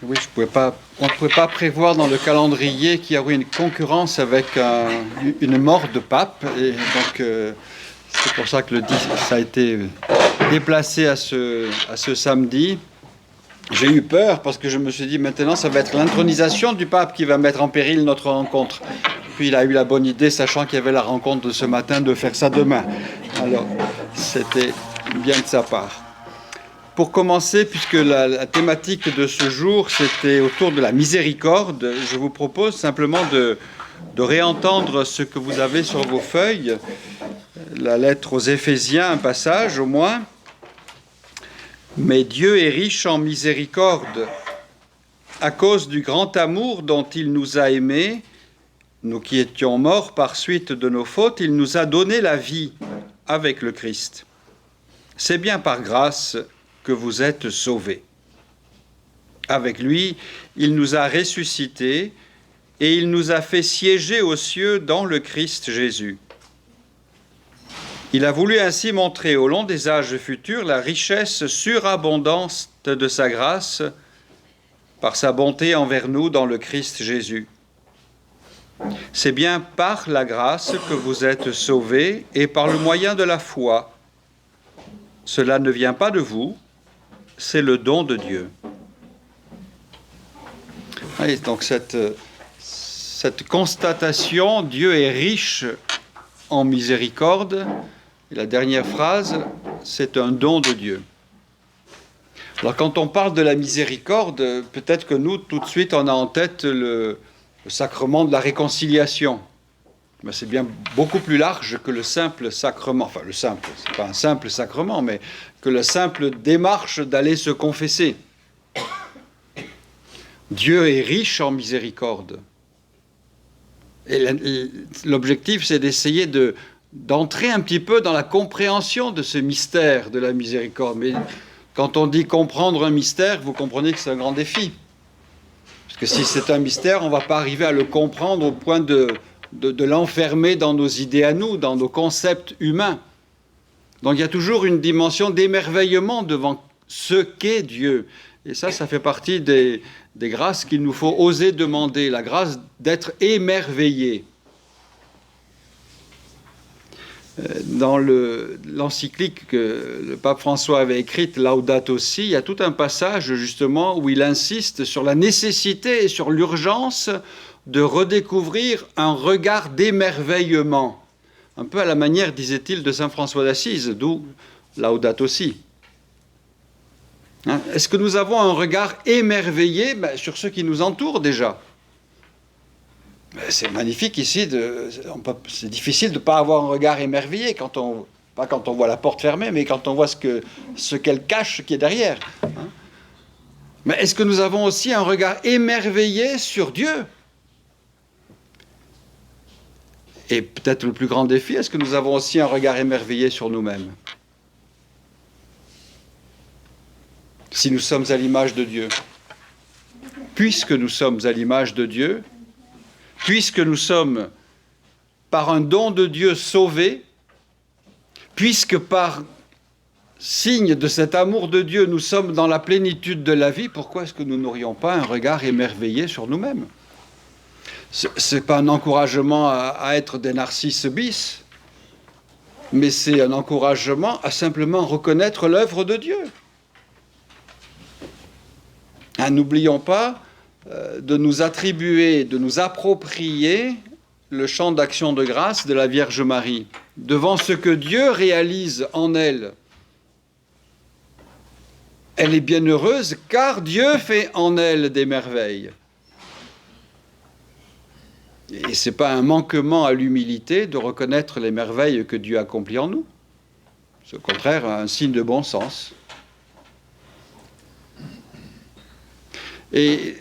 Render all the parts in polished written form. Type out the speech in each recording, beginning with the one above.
Oui, on ne pouvait pas prévoir dans le calendrier qu'il y aurait une concurrence avec une mort de pape. Et donc, c'est pour ça que ça a été déplacé à ce samedi. J'ai eu peur parce que je me suis dit maintenant ça va être l'intronisation du pape qui va mettre en péril notre rencontre. Puis il a eu la bonne idée, sachant qu'il y avait la rencontre de ce matin, de faire ça demain. Alors, c'était bien de sa part. Pour commencer, puisque la thématique de ce jour, c'était autour de la miséricorde, je vous propose simplement de réentendre ce que vous avez sur vos feuilles, la lettre aux Éphésiens, un passage au moins. Mais Dieu est riche en miséricorde, à cause du grand amour dont il nous a aimés, nous qui étions morts par suite de nos fautes, il nous a donné la vie avec le Christ. C'est bien par grâce que vous êtes sauvés. Avec lui, il nous a ressuscités et il nous a fait siéger aux cieux dans le Christ Jésus. Il a voulu ainsi montrer au long des âges futurs la richesse surabondante de sa grâce par sa bonté envers nous dans le Christ Jésus. C'est bien par la grâce que vous êtes sauvés et par le moyen de la foi. Cela ne vient pas de vous, c'est le don de Dieu. Et donc cette constatation, Dieu est riche en miséricorde. Et la dernière phrase, c'est un don de Dieu. Alors quand on parle de la miséricorde, peut-être que nous, tout de suite, on a en tête le sacrement de la réconciliation. Mais c'est bien beaucoup plus large que le simple sacrement. Enfin, le simple, c'est pas un simple sacrement, mais que la simple démarche d'aller se confesser. Dieu est riche en miséricorde. Et l'objectif, c'est d'essayer d'entrer un petit peu dans la compréhension de ce mystère de la miséricorde. Mais quand on dit comprendre un mystère, vous comprenez que c'est un grand défi. Parce que si c'est un mystère, on ne va pas arriver à le comprendre au point de l'enfermer dans nos idées à nous, dans nos concepts humains. Donc il y a toujours une dimension d'émerveillement devant ce qu'est Dieu. Et ça fait partie des grâces qu'il nous faut oser demander, la grâce d'être émerveillé. Dans l'encyclique que le pape François avait écrite, Laudato Si, il y a tout un passage justement où il insiste sur la nécessité et sur l'urgence de redécouvrir un regard d'émerveillement, un peu à la manière, disait-il, de saint François d'Assise, d'où Laudato Si. Est-ce que nous avons un regard émerveillé sur ce qui nous entoure déjà? C'est magnifique ici, c'est difficile de ne pas avoir un regard émerveillé, pas quand on voit la porte fermée, mais quand on voit ce qu'elle cache, ce qui est derrière. Mais est-ce que nous avons aussi un regard émerveillé sur Dieu? Et peut-être le plus grand défi, est-ce que nous avons aussi un regard émerveillé sur nous-mêmes? Si nous sommes à l'image de Dieu, puisque nous sommes à l'image de Dieu, puisque nous sommes par un don de Dieu sauvés, puisque par signe de cet amour de Dieu, nous sommes dans la plénitude de la vie, pourquoi est-ce que nous n'aurions pas un regard émerveillé sur nous-mêmes? Ce n'est pas un encouragement à être des narcisses bis, mais c'est un encouragement à simplement reconnaître l'œuvre de Dieu. N'oublions pas de nous attribuer, de nous approprier le champ d'action de grâce de la Vierge Marie, devant ce que Dieu réalise en elle. Elle est bienheureuse car Dieu fait en elle des merveilles. Et ce n'est pas un manquement à l'humilité de reconnaître les merveilles que Dieu accomplit en nous. C'est au contraire un signe de bon sens. Et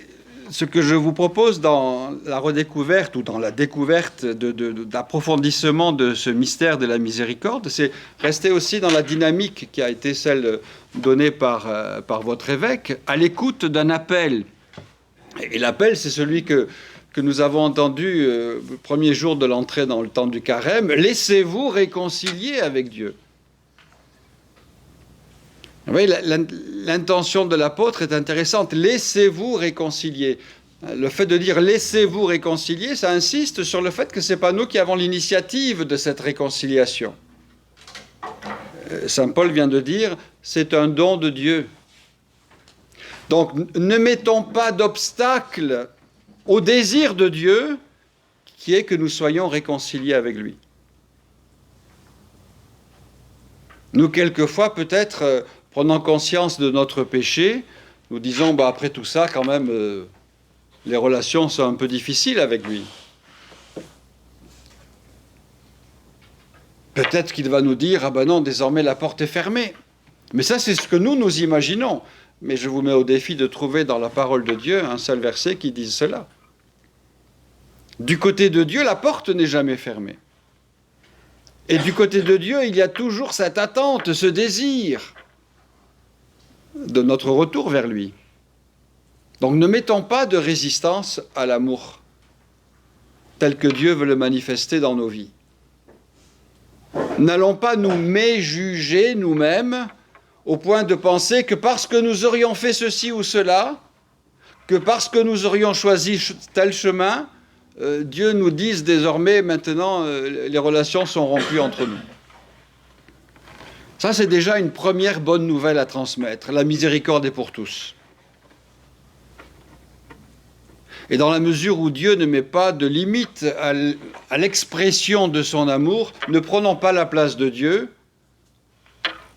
ce que je vous propose dans la redécouverte ou dans la découverte d'approfondissement de ce mystère de la miséricorde, c'est rester aussi dans la dynamique qui a été celle donnée par votre évêque, à l'écoute d'un appel. Et l'appel, c'est celui que nous avons entendu le premier jour de l'entrée dans le temps du carême, « Laissez-vous réconcilier avec Dieu ». Vous voyez, l'intention de l'apôtre est intéressante. Laissez-vous réconcilier. Le fait de dire laissez-vous réconcilier, ça insiste sur le fait que ce n'est pas nous qui avons l'initiative de cette réconciliation. Saint Paul vient de dire c'est un don de Dieu. Donc ne mettons pas d'obstacle au désir de Dieu qui est que nous soyons réconciliés avec lui. Nous, quelquefois, peut-être, prenant conscience de notre péché, nous disons, après tout ça, quand même, les relations sont un peu difficiles avec lui. Peut-être qu'il va nous dire, non, désormais la porte est fermée. Mais ça, c'est ce que nous imaginons. Mais je vous mets au défi de trouver dans la parole de Dieu un seul verset qui dise cela. Du côté de Dieu, la porte n'est jamais fermée. Et du côté de Dieu, il y a toujours cette attente, ce désir de notre retour vers lui. Donc ne mettons pas de résistance à l'amour tel que Dieu veut le manifester dans nos vies. N'allons pas nous méjuger nous-mêmes au point de penser que parce que nous aurions fait ceci ou cela, que parce que nous aurions choisi tel chemin, Dieu nous dise désormais, maintenant, les relations sont rompues entre nous. Ça, c'est déjà une première bonne nouvelle à transmettre. La miséricorde est pour tous. Et dans la mesure où Dieu ne met pas de limite à l'expression de son amour, ne prenons pas la place de Dieu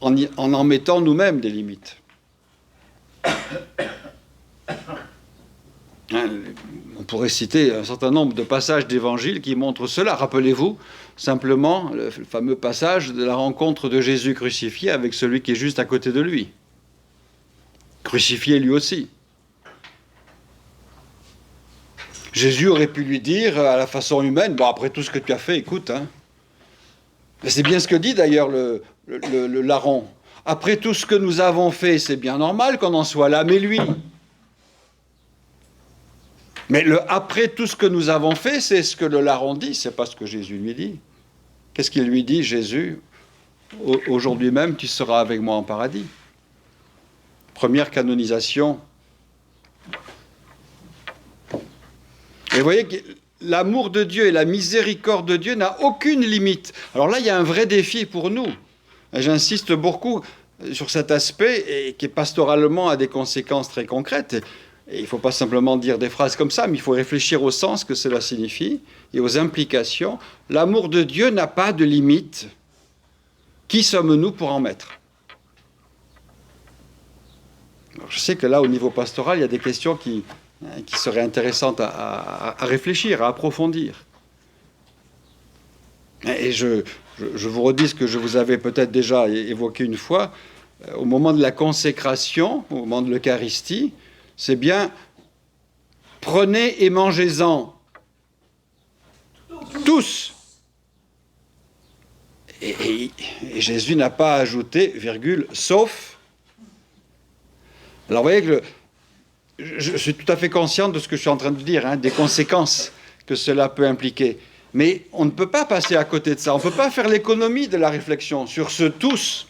en mettant nous-mêmes des limites. On pourrait citer un certain nombre de passages d'évangile qui montrent cela. Rappelez-vous simplement le fameux passage de la rencontre de Jésus crucifié avec celui qui est juste à côté de lui. Crucifié lui aussi. Jésus aurait pu lui dire à la façon humaine, après tout ce que tu as fait, écoute, c'est bien ce que dit d'ailleurs le larron. Après tout ce que nous avons fait, c'est bien normal qu'on en soit là, mais lui... Mais après tout ce que nous avons fait, c'est ce que le larron dit, c'est pas ce que Jésus lui dit. Qu'est-ce qu'il lui dit, Jésus? Aujourd'hui même, tu seras avec moi en paradis. Première canonisation. Et vous voyez que l'amour de Dieu et la miséricorde de Dieu n'a aucune limite. Alors là, il y a un vrai défi pour nous. Et j'insiste beaucoup sur cet aspect et qui pastoralement a des conséquences très concrètes. Et il ne faut pas simplement dire des phrases comme ça, mais il faut réfléchir au sens que cela signifie et aux implications. L'amour de Dieu n'a pas de limite. Qui sommes-nous pour en mettre? Alors, je sais que là, au niveau pastoral, il y a des questions qui seraient intéressantes à réfléchir, à approfondir. Et je vous redis ce que je vous avais peut-être déjà évoqué une fois. Au moment de la consécration, au moment de l'Eucharistie, c'est bien « prenez et mangez-en tous ». Et Jésus n'a pas ajouté, virgule, « sauf ». Alors vous voyez que je suis tout à fait conscient de ce que je suis en train de dire, des conséquences que cela peut impliquer. Mais on ne peut pas passer à côté de ça. On ne peut pas faire l'économie de la réflexion sur ce « tous ».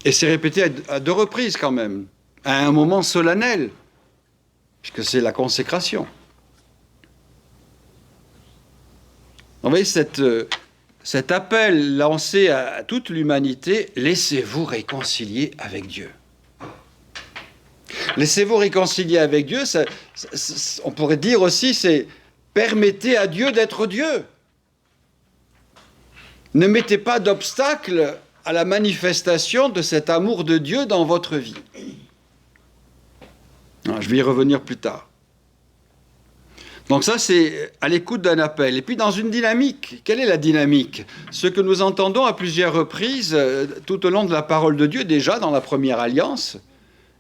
Et c'est répété à 2 reprises quand même. À un moment solennel, puisque c'est la consécration. Vous voyez cet appel lancé à toute l'humanité, laissez-vous réconcilier avec Dieu. Laissez-vous réconcilier avec Dieu, on pourrait dire aussi, c'est permettez à Dieu d'être Dieu. Ne mettez pas d'obstacle à la manifestation de cet amour de Dieu dans votre vie. Je vais y revenir plus tard. Donc ça, c'est à l'écoute d'un appel. Et puis dans une dynamique. Quelle est la dynamique? Ce que nous entendons à plusieurs reprises tout au long de la parole de Dieu, déjà dans la première alliance,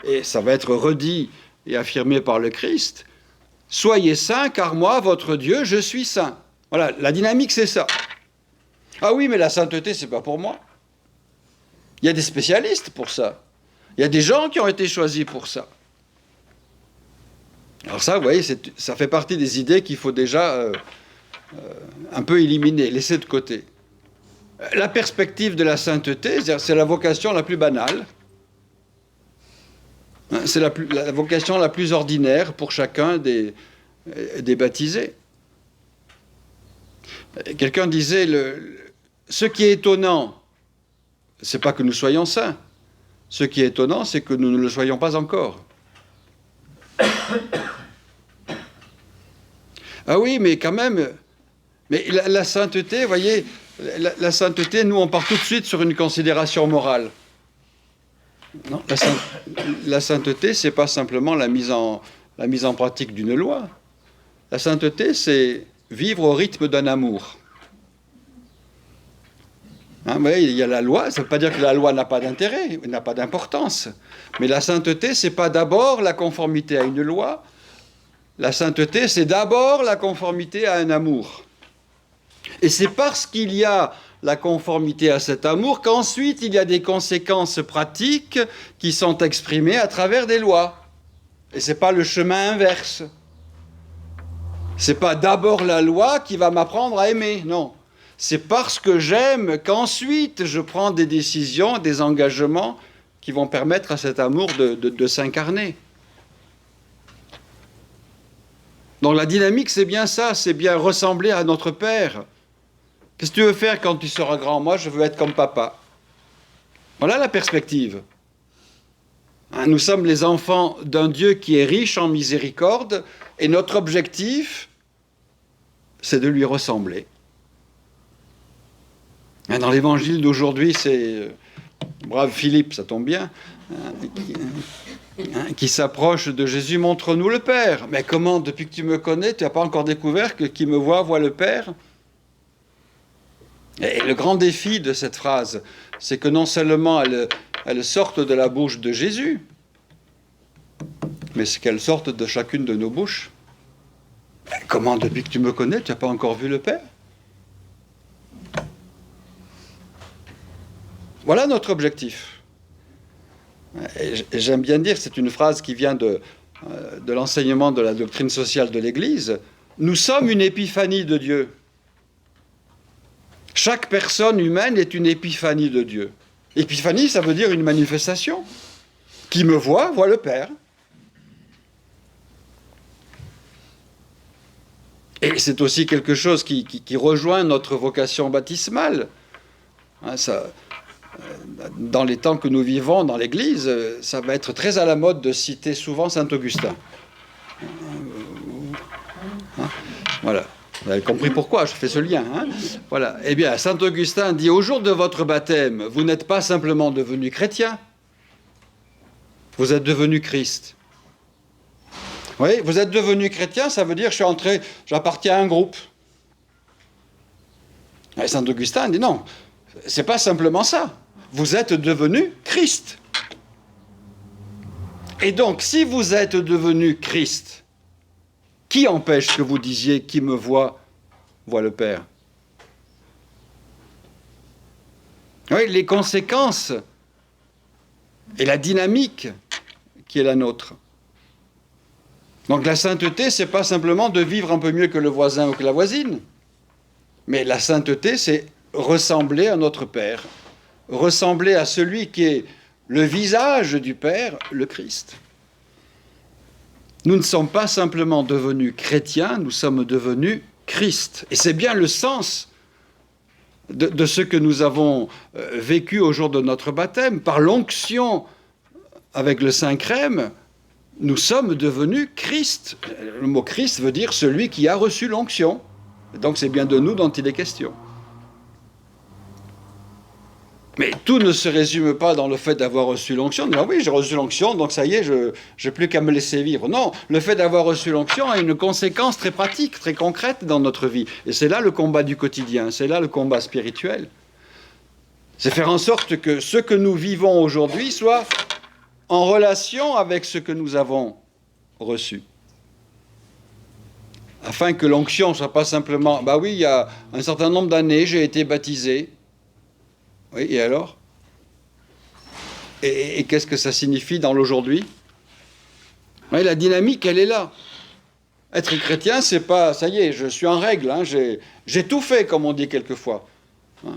et ça va être redit et affirmé par le Christ, « Soyez saints, car moi, votre Dieu, je suis saint. » Voilà, la dynamique, c'est ça. Ah oui, mais la sainteté, c'est pas pour moi. Il y a des spécialistes pour ça. Il y a des gens qui ont été choisis pour ça. Alors ça, vous voyez, ça fait partie des idées qu'il faut déjà un peu éliminer, laisser de côté. La perspective de la sainteté, c'est la vocation la plus banale. C'est la vocation la plus ordinaire pour chacun des baptisés. Quelqu'un disait, ce qui est étonnant, c'est pas que nous soyons saints. Ce qui est étonnant, c'est que nous ne le soyons pas encore. Ah oui, mais quand même, mais la sainteté, vous voyez, la sainteté, nous, on part tout de suite sur une considération morale. Non, la sainteté, c'est pas simplement la mise en pratique d'une loi. La sainteté, c'est vivre au rythme d'un amour. Hein, vous voyez, il y a la loi, ça ne veut pas dire que la loi n'a pas d'intérêt, n'a pas d'importance. Mais la sainteté, c'est pas d'abord la conformité à une loi. La sainteté, c'est d'abord la conformité à un amour. Et c'est parce qu'il y a la conformité à cet amour qu'ensuite il y a des conséquences pratiques qui sont exprimées à travers des lois. Et ce n'est pas le chemin inverse. Ce n'est pas d'abord la loi qui va m'apprendre à aimer, non. C'est parce que j'aime qu'ensuite je prends des décisions, des engagements qui vont permettre à cet amour de s'incarner. Donc la dynamique, c'est bien ça, c'est bien ressembler à notre Père. Qu'est-ce que tu veux faire quand tu seras grand? Moi, je veux être comme papa. Voilà la perspective. Nous sommes les enfants d'un Dieu qui est riche en miséricorde, et notre objectif, c'est de lui ressembler. Dans l'évangile d'aujourd'hui, c'est brave Philippe, ça tombe bien, qui s'approche de Jésus, montre-nous le Père. Mais comment, depuis que tu me connais, tu n'as pas encore découvert que qui me voit le Père? Et le grand défi de cette phrase, c'est que non seulement elle sorte de la bouche de Jésus, mais c'est qu'elle sorte de chacune de nos bouches. Comment, depuis que tu me connais, tu n'as pas encore vu le Père? Voilà notre objectif. Et j'aime bien dire, c'est une phrase qui vient de l'enseignement de la doctrine sociale de l'Église, nous sommes une épiphanie de Dieu. Chaque personne humaine est une épiphanie de Dieu. Épiphanie, ça veut dire une manifestation. Qui me voit le Père. Et c'est aussi quelque chose qui rejoint notre vocation baptismale. Dans les temps que nous vivons dans l'Église, ça va être très à la mode de citer souvent saint Augustin. Voilà. Vous avez compris pourquoi je fais ce lien. Voilà. Eh bien, saint Augustin dit, au jour de votre baptême, vous n'êtes pas simplement devenu chrétien, vous êtes devenu Christ. Vous voyez, vous êtes devenu chrétien, ça veut dire j'appartiens à un groupe. Et saint Augustin dit non, c'est pas simplement ça. Vous êtes devenu Christ. Et donc, si vous êtes devenu Christ, qui empêche que vous disiez qui me voit le Père? Oui, les conséquences et la dynamique qui est la nôtre. Donc la sainteté, c'est pas simplement de vivre un peu mieux que le voisin ou que la voisine, mais la sainteté, c'est ressembler à notre Père, ressembler à celui qui est le visage du Père, le Christ. Nous ne sommes pas simplement devenus chrétiens, nous sommes devenus Christ. Et c'est bien le sens de ce que nous avons vécu au jour de notre baptême. Par l'onction avec le Saint-Crème, nous sommes devenus Christ. Le mot Christ veut dire celui qui a reçu l'onction. Donc c'est bien de nous dont il est question. Mais tout ne se résume pas dans le fait d'avoir reçu l'onction. Ah oui, j'ai reçu l'onction, donc ça y est, je n'ai plus qu'à me laisser vivre. Non, le fait d'avoir reçu l'onction a une conséquence très pratique, très concrète dans notre vie. Et c'est là le combat du quotidien, c'est là le combat spirituel. C'est faire en sorte que ce que nous vivons aujourd'hui soit en relation avec ce que nous avons reçu. Afin que l'onction ne soit pas simplement, bah oui, il y a un certain nombre d'années, j'ai été baptisé. Oui, et alors? Et qu'est-ce que ça signifie dans l'aujourd'hui? Oui, la dynamique, elle est là. Être chrétien, c'est pas, ça y est, je suis en règle, j'ai tout fait, comme on dit quelquefois.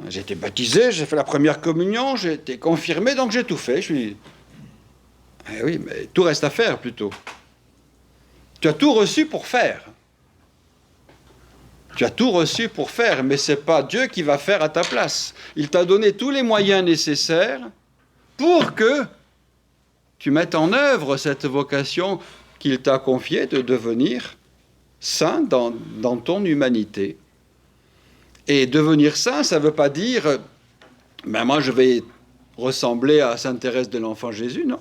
J'ai été baptisé, j'ai fait la première communion, j'ai été confirmé, donc j'ai tout fait. Eh oui, mais tout reste à faire plutôt. Tu as tout reçu pour faire. Tu as tout reçu pour faire, mais ce n'est pas Dieu qui va faire à ta place. Il t'a donné tous les moyens nécessaires pour que tu mettes en œuvre cette vocation qu'il t'a confiée de devenir saint dans ton humanité. Et devenir saint, ça ne veut pas dire ben moi je vais ressembler à Sainte Thérèse de l'Enfant Jésus, non.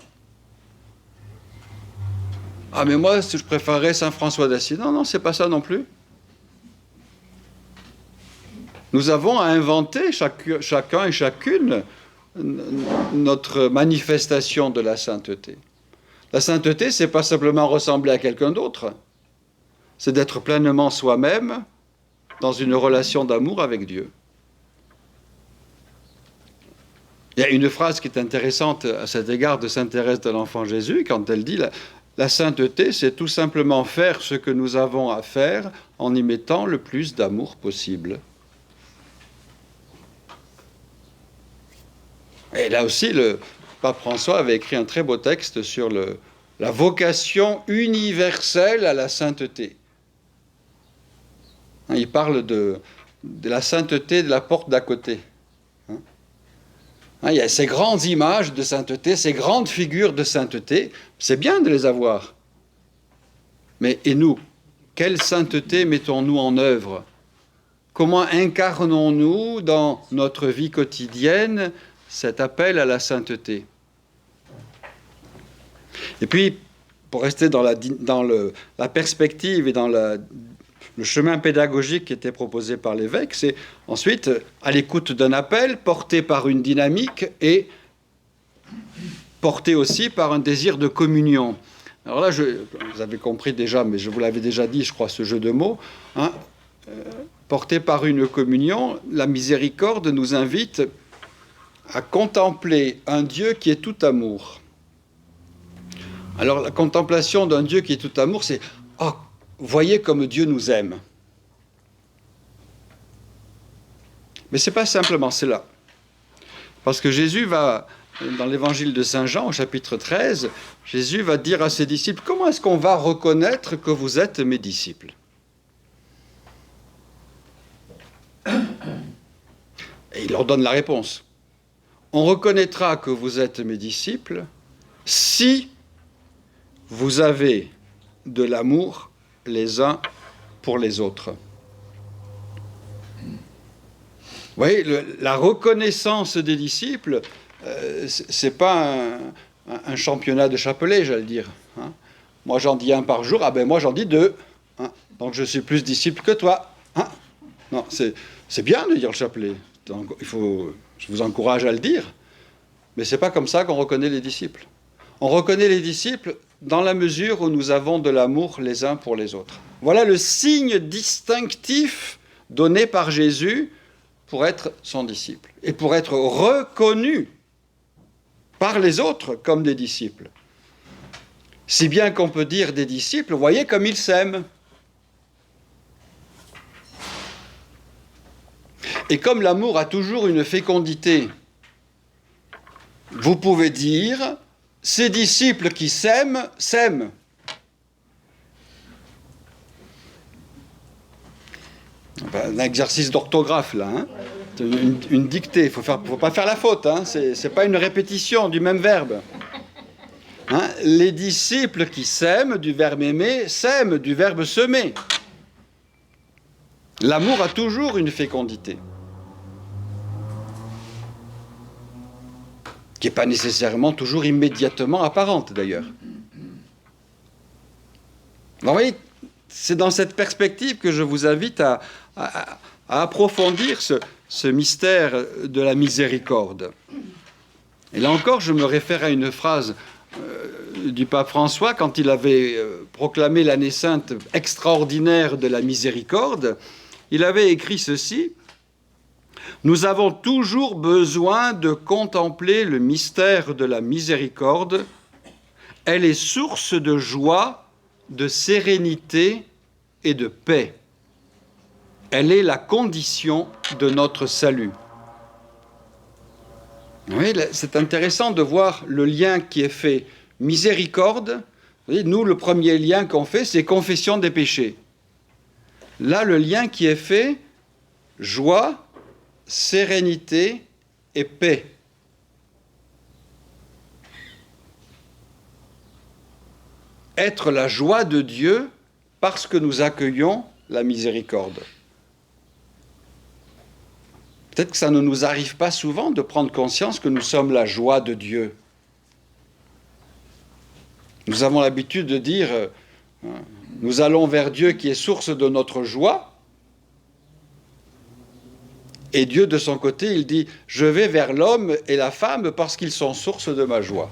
Ah mais moi je préférerais Saint François d'Assise. Non, non, c'est pas ça non plus. Nous avons à inventer chacun et chacune notre manifestation de la sainteté. La sainteté, c'est pas simplement ressembler à quelqu'un d'autre, c'est d'être pleinement soi-même dans une relation d'amour avec Dieu. Il y a une phrase qui est intéressante à cet égard de Sainte Thérèse de l'Enfant Jésus, quand elle dit la sainteté, c'est tout simplement faire ce que nous avons à faire en y mettant le plus d'amour possible. Et là aussi, le pape François avait écrit un très beau texte sur la vocation universelle à la sainteté. Il parle de la sainteté de la porte d'à côté. Il y a ces grandes images de sainteté, ces grandes figures de sainteté. C'est bien de les avoir. Mais et nous, quelle sainteté mettons-nous en œuvre? Comment incarnons-nous dans notre vie quotidienne cet appel à la sainteté? Et puis, pour rester dans la perspective et dans le chemin pédagogique qui était proposé par l'évêque, c'est ensuite à l'écoute d'un appel porté par une dynamique et porté aussi par un désir de communion. Alors là, vous avez compris déjà, mais je vous l'avais déjà dit, je crois, ce jeu de mots, porté par une communion, la miséricorde nous invite à contempler un Dieu qui est tout amour. Alors la contemplation d'un Dieu qui est tout amour, c'est « Oh, voyez comme Dieu nous aime ». Mais ce n'est pas simplement cela. Parce que Jésus va, dans l'évangile de Saint Jean, au chapitre 13, Jésus va dire à ses disciples « Comment est-ce qu'on va reconnaître que vous êtes mes disciples ?» Et il leur donne la réponse. On reconnaîtra que vous êtes mes disciples si vous avez de l'amour les uns pour les autres. Vous voyez, la reconnaissance des disciples, ce n'est pas un championnat de chapelet, j'allais dire. Moi, j'en dis un par jour, moi, j'en dis deux. Donc, je suis plus disciple que toi. Non, c'est bien de dire le chapelet. Donc, je vous encourage à le dire. Mais ce n'est pas comme ça qu'on reconnaît les disciples. On reconnaît les disciples dans la mesure où nous avons de l'amour les uns pour les autres. Voilà le signe distinctif donné par Jésus pour être son disciple et pour être reconnu par les autres comme des disciples. Si bien qu'on peut dire des disciples, voyez comme ils s'aiment. Et comme l'amour a toujours une fécondité, vous pouvez dire, ces disciples qui s'aiment, s'aiment. Un exercice d'orthographe, là. Une dictée, il ne faut pas faire la faute. Ce n'est pas une répétition du même verbe. Les disciples qui s'aiment, du verbe aimer, s'aiment, du verbe semer. L'amour a toujours une fécondité. Qui n'est pas nécessairement toujours immédiatement apparente, d'ailleurs. Vous voyez, c'est dans cette perspective que je vous invite à approfondir ce mystère de la miséricorde. Et là encore, je me réfère à une phrase du pape François quand il avait proclamé l'année sainte extraordinaire de la miséricorde. Il avait écrit ceci: « Nous avons toujours besoin de contempler le mystère de la miséricorde. Elle est source de joie, de sérénité et de paix. Elle est la condition de notre salut. » Oui, c'est intéressant de voir le lien qui est fait. Miséricorde, vous voyez, nous, le premier lien qu'on fait, c'est confession des péchés. Là, le lien qui est fait, joie, sérénité et paix. Être la joie de Dieu parce que nous accueillons la miséricorde. Peut-être que ça ne nous arrive pas souvent de prendre conscience que nous sommes la joie de Dieu. Nous avons l'habitude de dire, nous allons vers Dieu qui est source de notre joie. Et Dieu, de son côté, il dit, je vais vers l'homme et la femme parce qu'ils sont source de ma joie.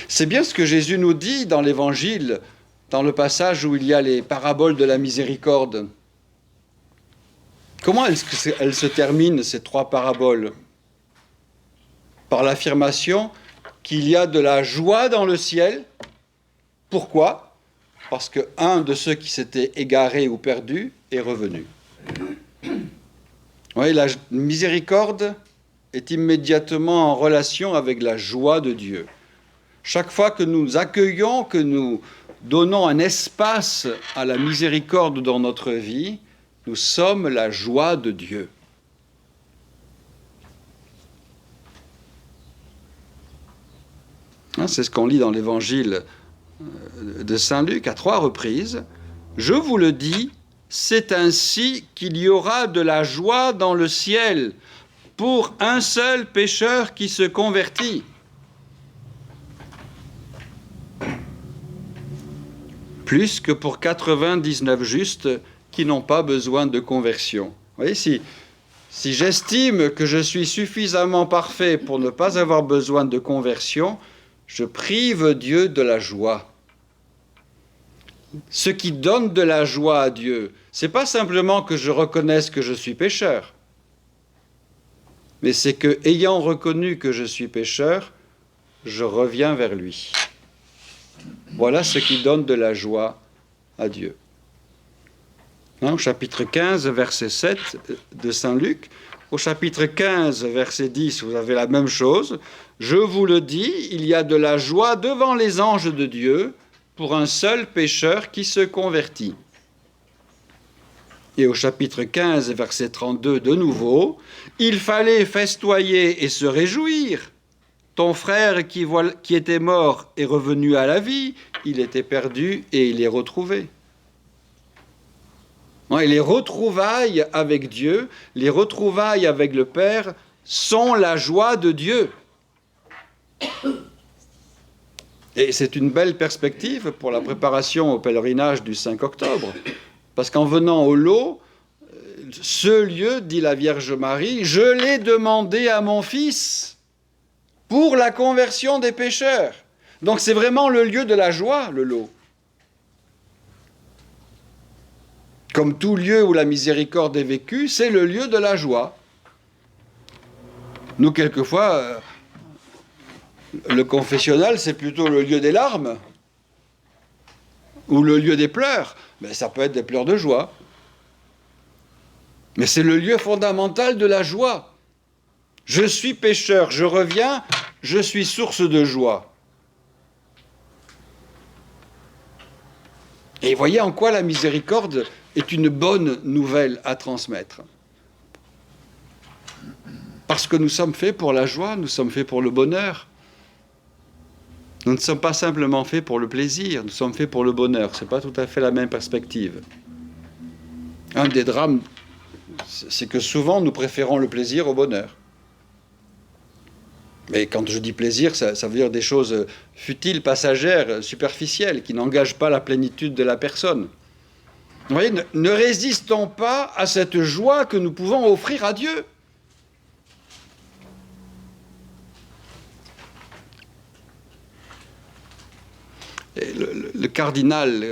C'est bien ce que Jésus nous dit dans l'Évangile, dans le passage où il y a les paraboles de la miséricorde. Comment elles se terminent, ces trois paraboles? Par l'affirmation qu'il y a de la joie dans le ciel. Pourquoi? Parce qu'un de ceux qui s'étaient égarés ou perdus est revenu. Oui, la miséricorde est immédiatement en relation avec la joie de Dieu. Chaque fois que nous accueillons, que nous donnons un espace à la miséricorde dans notre vie, nous sommes la joie de Dieu. C'est ce qu'on lit dans l'Évangile de Saint Luc à 3 reprises. Je vous le dis, c'est ainsi qu'il y aura de la joie dans le ciel pour un seul pécheur qui se convertit. Plus que pour 99 justes qui n'ont pas besoin de conversion. Vous voyez, si j'estime que je suis suffisamment parfait pour ne pas avoir besoin de conversion, je prive Dieu de la joie. Ce qui donne de la joie à Dieu, ce n'est pas simplement que je reconnaisse que je suis pécheur, mais c'est que, ayant reconnu que je suis pécheur, je reviens vers lui. Voilà ce qui donne de la joie à Dieu. Au chapitre 15, verset 7 de Saint Luc, au chapitre 15, verset 10, vous avez la même chose. Je vous le dis, il y a de la joie devant les anges de Dieu pour un seul pécheur qui se convertit. Et au chapitre 15, verset 32, de nouveau, il fallait festoyer et se réjouir. Ton frère qui était mort est revenu à la vie, il était perdu et il est retrouvé. Et les retrouvailles avec Dieu, les retrouvailles avec le Père sont la joie de Dieu. Et c'est une belle perspective pour la préparation au pèlerinage du 5 octobre. Parce qu'en venant au lot, ce lieu, dit la Vierge Marie, je l'ai demandé à mon Fils pour la conversion des pécheurs. Donc c'est vraiment le lieu de la joie, le lot. Comme tout lieu où la miséricorde est vécue, c'est le lieu de la joie. Nous, quelquefois, le confessionnal, c'est plutôt le lieu des larmes ou le lieu des pleurs. Mais ça peut être des pleurs de joie. Mais c'est le lieu fondamental de la joie. Je suis pécheur, je reviens, je suis source de joie. Et voyez en quoi la miséricorde est une bonne nouvelle à transmettre. Parce que nous sommes faits pour la joie, nous sommes faits pour le bonheur. Nous ne sommes pas simplement faits pour le plaisir, nous sommes faits pour le bonheur. Ce n'est pas tout à fait la même perspective. Un des drames, c'est que souvent nous préférons le plaisir au bonheur. Mais quand je dis plaisir, ça veut dire des choses futiles, passagères, superficielles, qui n'engagent pas la plénitude de la personne. Vous voyez, ne résistons pas à cette joie que nous pouvons offrir à Dieu. Et le cardinal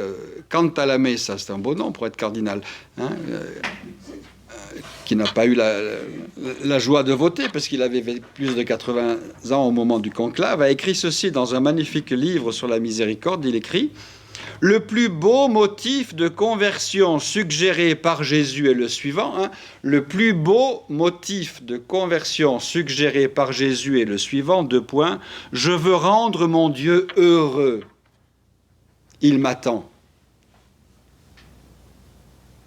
Cantalamessa, ça c'est un beau nom pour être cardinal, qui n'a pas eu la joie de voter parce qu'il avait plus de 80 ans au moment du conclave, a écrit ceci dans un magnifique livre sur la miséricorde. Il écrit Le plus beau motif de conversion suggéré par Jésus est le suivant. Le plus beau motif de conversion suggéré par Jésus est le suivant, 2 points. Je veux rendre mon Dieu heureux. Il m'attend.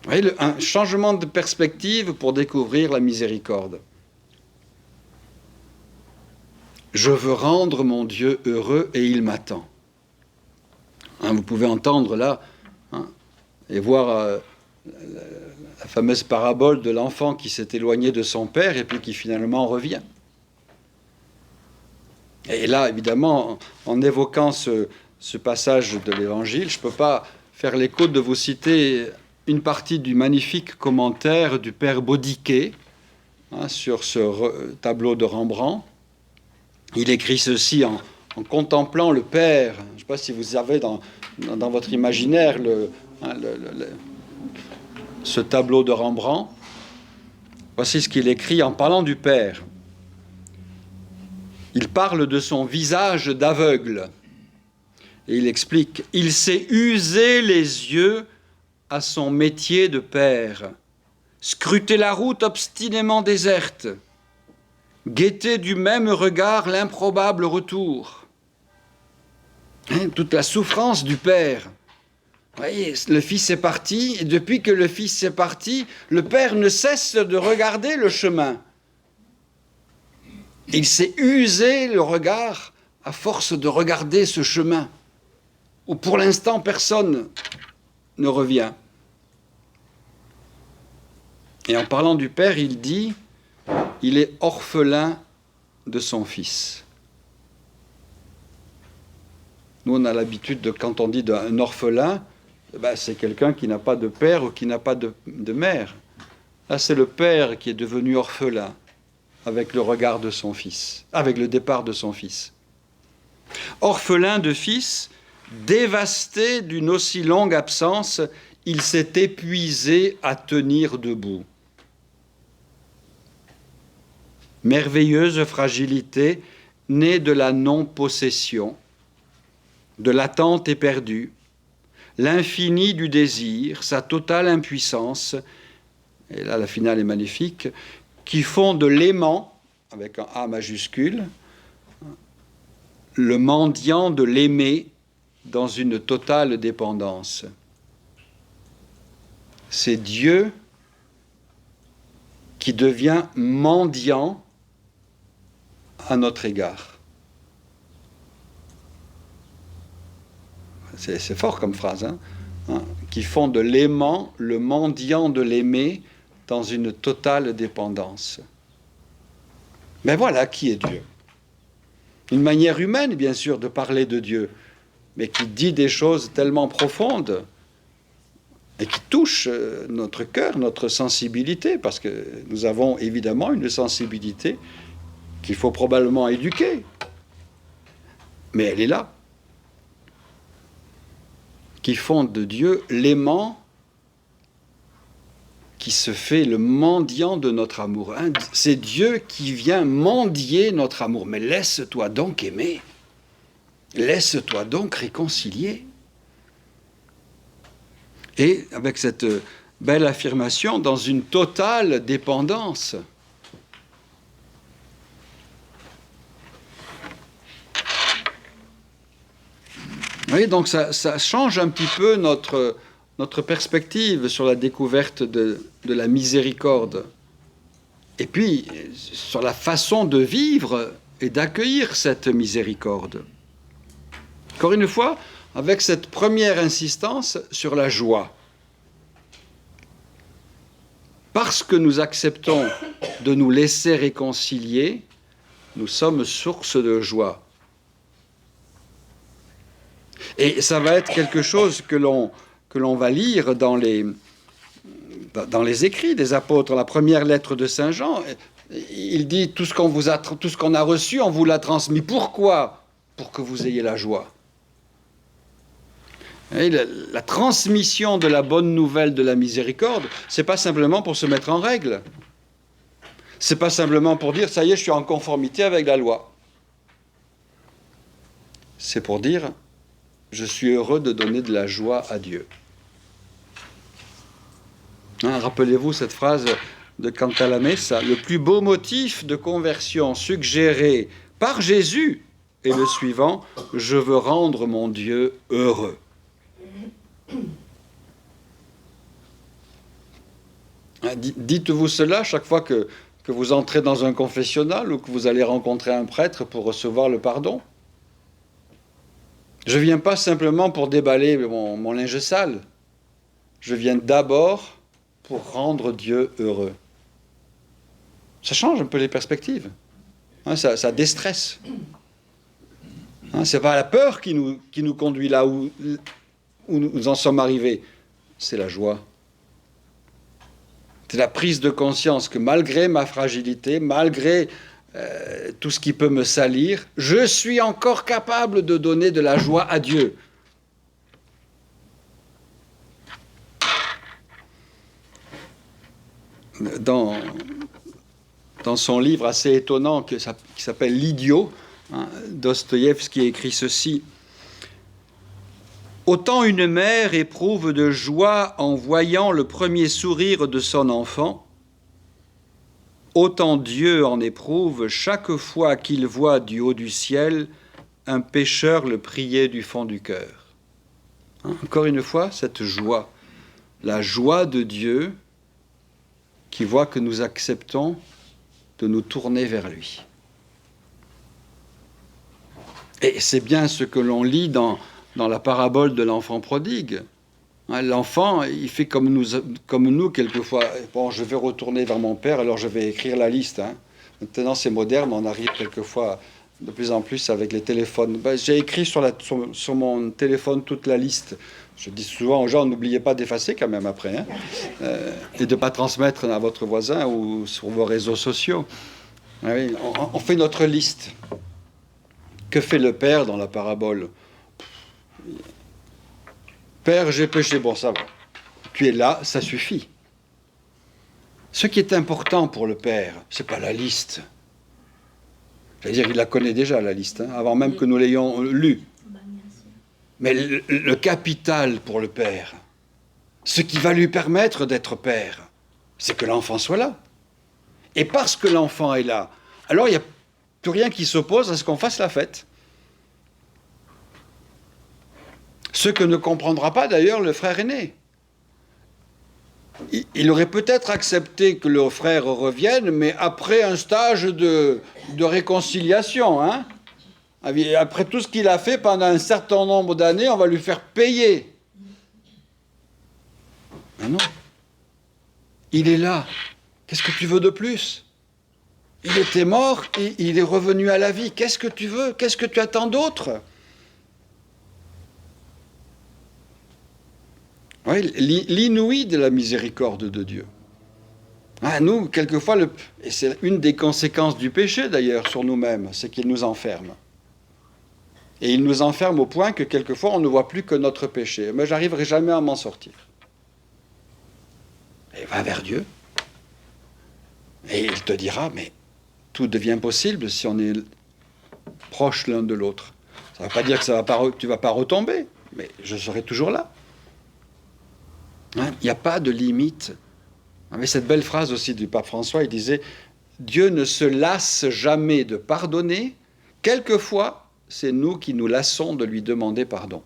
Vous voyez, un changement de perspective pour découvrir la miséricorde. Je veux rendre mon Dieu heureux et il m'attend. Vous pouvez entendre là et voir la fameuse parabole de l'enfant qui s'est éloigné de son père et puis qui finalement revient. Et là, évidemment, en évoquant ce passage de l'Évangile, je ne peux pas faire l'écho de vous citer une partie du magnifique commentaire du père Baudiquet sur ce tableau de Rembrandt. Il écrit ceci en contemplant le Père. Je ne sais pas si vous avez dans votre imaginaire ce tableau de Rembrandt. Voici ce qu'il écrit en parlant du Père. Il parle de son visage d'aveugle. Et il explique, « Il s'est usé les yeux à son métier de père, scruter la route obstinément déserte, guetter du même regard l'improbable retour. » Toute la souffrance du père. Vous voyez, le fils est parti, et depuis que le fils est parti, le père ne cesse de regarder le chemin. Il s'est usé le regard à force de regarder ce chemin, où pour l'instant personne ne revient. Et en parlant du père, il dit, il est orphelin de son fils. Nous, on a l'habitude de, quand on dit d'un orphelin, c'est quelqu'un qui n'a pas de père ou qui n'a pas de mère. Là, c'est le père qui est devenu orphelin avec le regard de son fils, avec le départ de son fils. Orphelin de fils, dévasté d'une aussi longue absence, il s'est épuisé à tenir debout. Merveilleuse fragilité née de la non-possession, de l'attente éperdue, l'infini du désir, sa totale impuissance, et là la finale est magnifique, qui font de l'aimant, avec un A majuscule, le mendiant de l'aimer dans une totale dépendance. C'est Dieu qui devient mendiant à notre égard. C'est fort comme phrase, qui font de l'aimant le mendiant de l'aimer dans une totale dépendance. Mais voilà qui est Dieu. Une manière humaine, bien sûr, de parler de Dieu, mais qui dit des choses tellement profondes et qui touchent notre cœur, notre sensibilité, parce que nous avons évidemment une sensibilité qu'il faut probablement éduquer. Mais elle est là. Qui font de Dieu l'aimant qui se fait le mendiant de notre amour. C'est Dieu qui vient mendier notre amour. Mais laisse-toi donc aimer. Laisse-toi donc réconcilier. Et avec cette belle affirmation, dans une totale dépendance. Vous voyez, donc ça change un petit peu notre perspective sur la découverte de la miséricorde. Et puis, sur la façon de vivre et d'accueillir cette miséricorde. Encore une fois, avec cette première insistance sur la joie. Parce que nous acceptons de nous laisser réconcilier, nous sommes source de joie. Et ça va être quelque chose que l'on va lire dans les écrits des apôtres. La première lettre de Saint Jean, il dit tout ce qu'on a reçu, on vous l'a transmis. Pourquoi ? Pour que vous ayez la joie. Et la transmission de la bonne nouvelle de la miséricorde, c'est pas simplement pour se mettre en règle. C'est pas simplement pour dire ça y est, je suis en conformité avec la loi. C'est pour dire je suis heureux de donner de la joie à Dieu. Rappelez-vous cette phrase de Cantalamessa, le plus beau motif de conversion suggéré par Jésus est le suivant, je veux rendre mon Dieu heureux. Dites-vous cela chaque fois que vous entrez dans un confessionnal ou que vous allez rencontrer un prêtre pour recevoir le pardon. Je ne viens pas simplement pour déballer mon linge sale. Je viens d'abord pour rendre Dieu heureux. Ça change un peu les perspectives. Ça déstresse. Ce n'est pas la peur qui nous conduit là où nous en sommes arrivés. C'est la joie. C'est la prise de conscience que malgré ma fragilité, malgré tout ce qui peut me salir, je suis encore capable de donner de la joie à Dieu. Dans son livre assez étonnant qui s'appelle L'Idiot, Dostoïevski écrit ceci. Autant une mère éprouve de joie en voyant le premier sourire de son enfant, autant Dieu en éprouve chaque fois qu'il voit du haut du ciel un pécheur le prier du fond du cœur. Encore une fois, cette joie, la joie de Dieu qui voit que nous acceptons de nous tourner vers lui. Et c'est bien ce que l'on lit dans la parabole de l'enfant prodigue. L'enfant, il fait comme nous quelquefois. Bon, je vais retourner vers mon père, alors je vais écrire la liste. Maintenant, c'est moderne, on arrive quelquefois de plus en plus avec les téléphones. J'ai écrit sur mon téléphone toute la liste. Je dis souvent aux gens, n'oubliez pas d'effacer quand même après, et de ne pas transmettre à votre voisin ou sur vos réseaux sociaux. Oui, on fait notre liste. Que fait le père dans la parabole ? Père, j'ai péché, bon ça va. Tu es là, ça suffit. Ce qui est important pour le père, c'est pas la liste. C'est-à-dire qu'il la connaît déjà, la liste, avant même que nous l'ayons lue. Mais le capital pour le père, ce qui va lui permettre d'être père, c'est que l'enfant soit là. Et parce que l'enfant est là, alors il n'y a plus rien qui s'oppose à ce qu'on fasse la fête. Ce que ne comprendra pas d'ailleurs le frère aîné. Il aurait peut-être accepté que le frère revienne, mais après un stage de réconciliation. Après tout ce qu'il a fait pendant un certain nombre d'années, on va lui faire payer. Mais non. Il est là. Qu'est-ce que tu veux de plus ? Il était mort, et il est revenu à la vie. Qu'est-ce que tu veux ? Qu'est-ce que tu attends d'autre ? Oui, l'inouï de la miséricorde de Dieu. Nous, quelquefois, et c'est une des conséquences du péché d'ailleurs sur nous-mêmes, c'est qu'il nous enferme. Et il nous enferme au point que quelquefois on ne voit plus que notre péché. Mais j'arriverai jamais à m'en sortir. Et va vers Dieu. Et il te dira, mais tout devient possible si on est proche l'un de l'autre. Ça ne veut pas dire que tu ne vas pas retomber, mais je serai toujours là. Il n'y a pas de limite. Mais cette belle phrase aussi du pape François, il disait « Dieu ne se lasse jamais de pardonner, quelquefois c'est nous qui nous lassons de lui demander pardon. »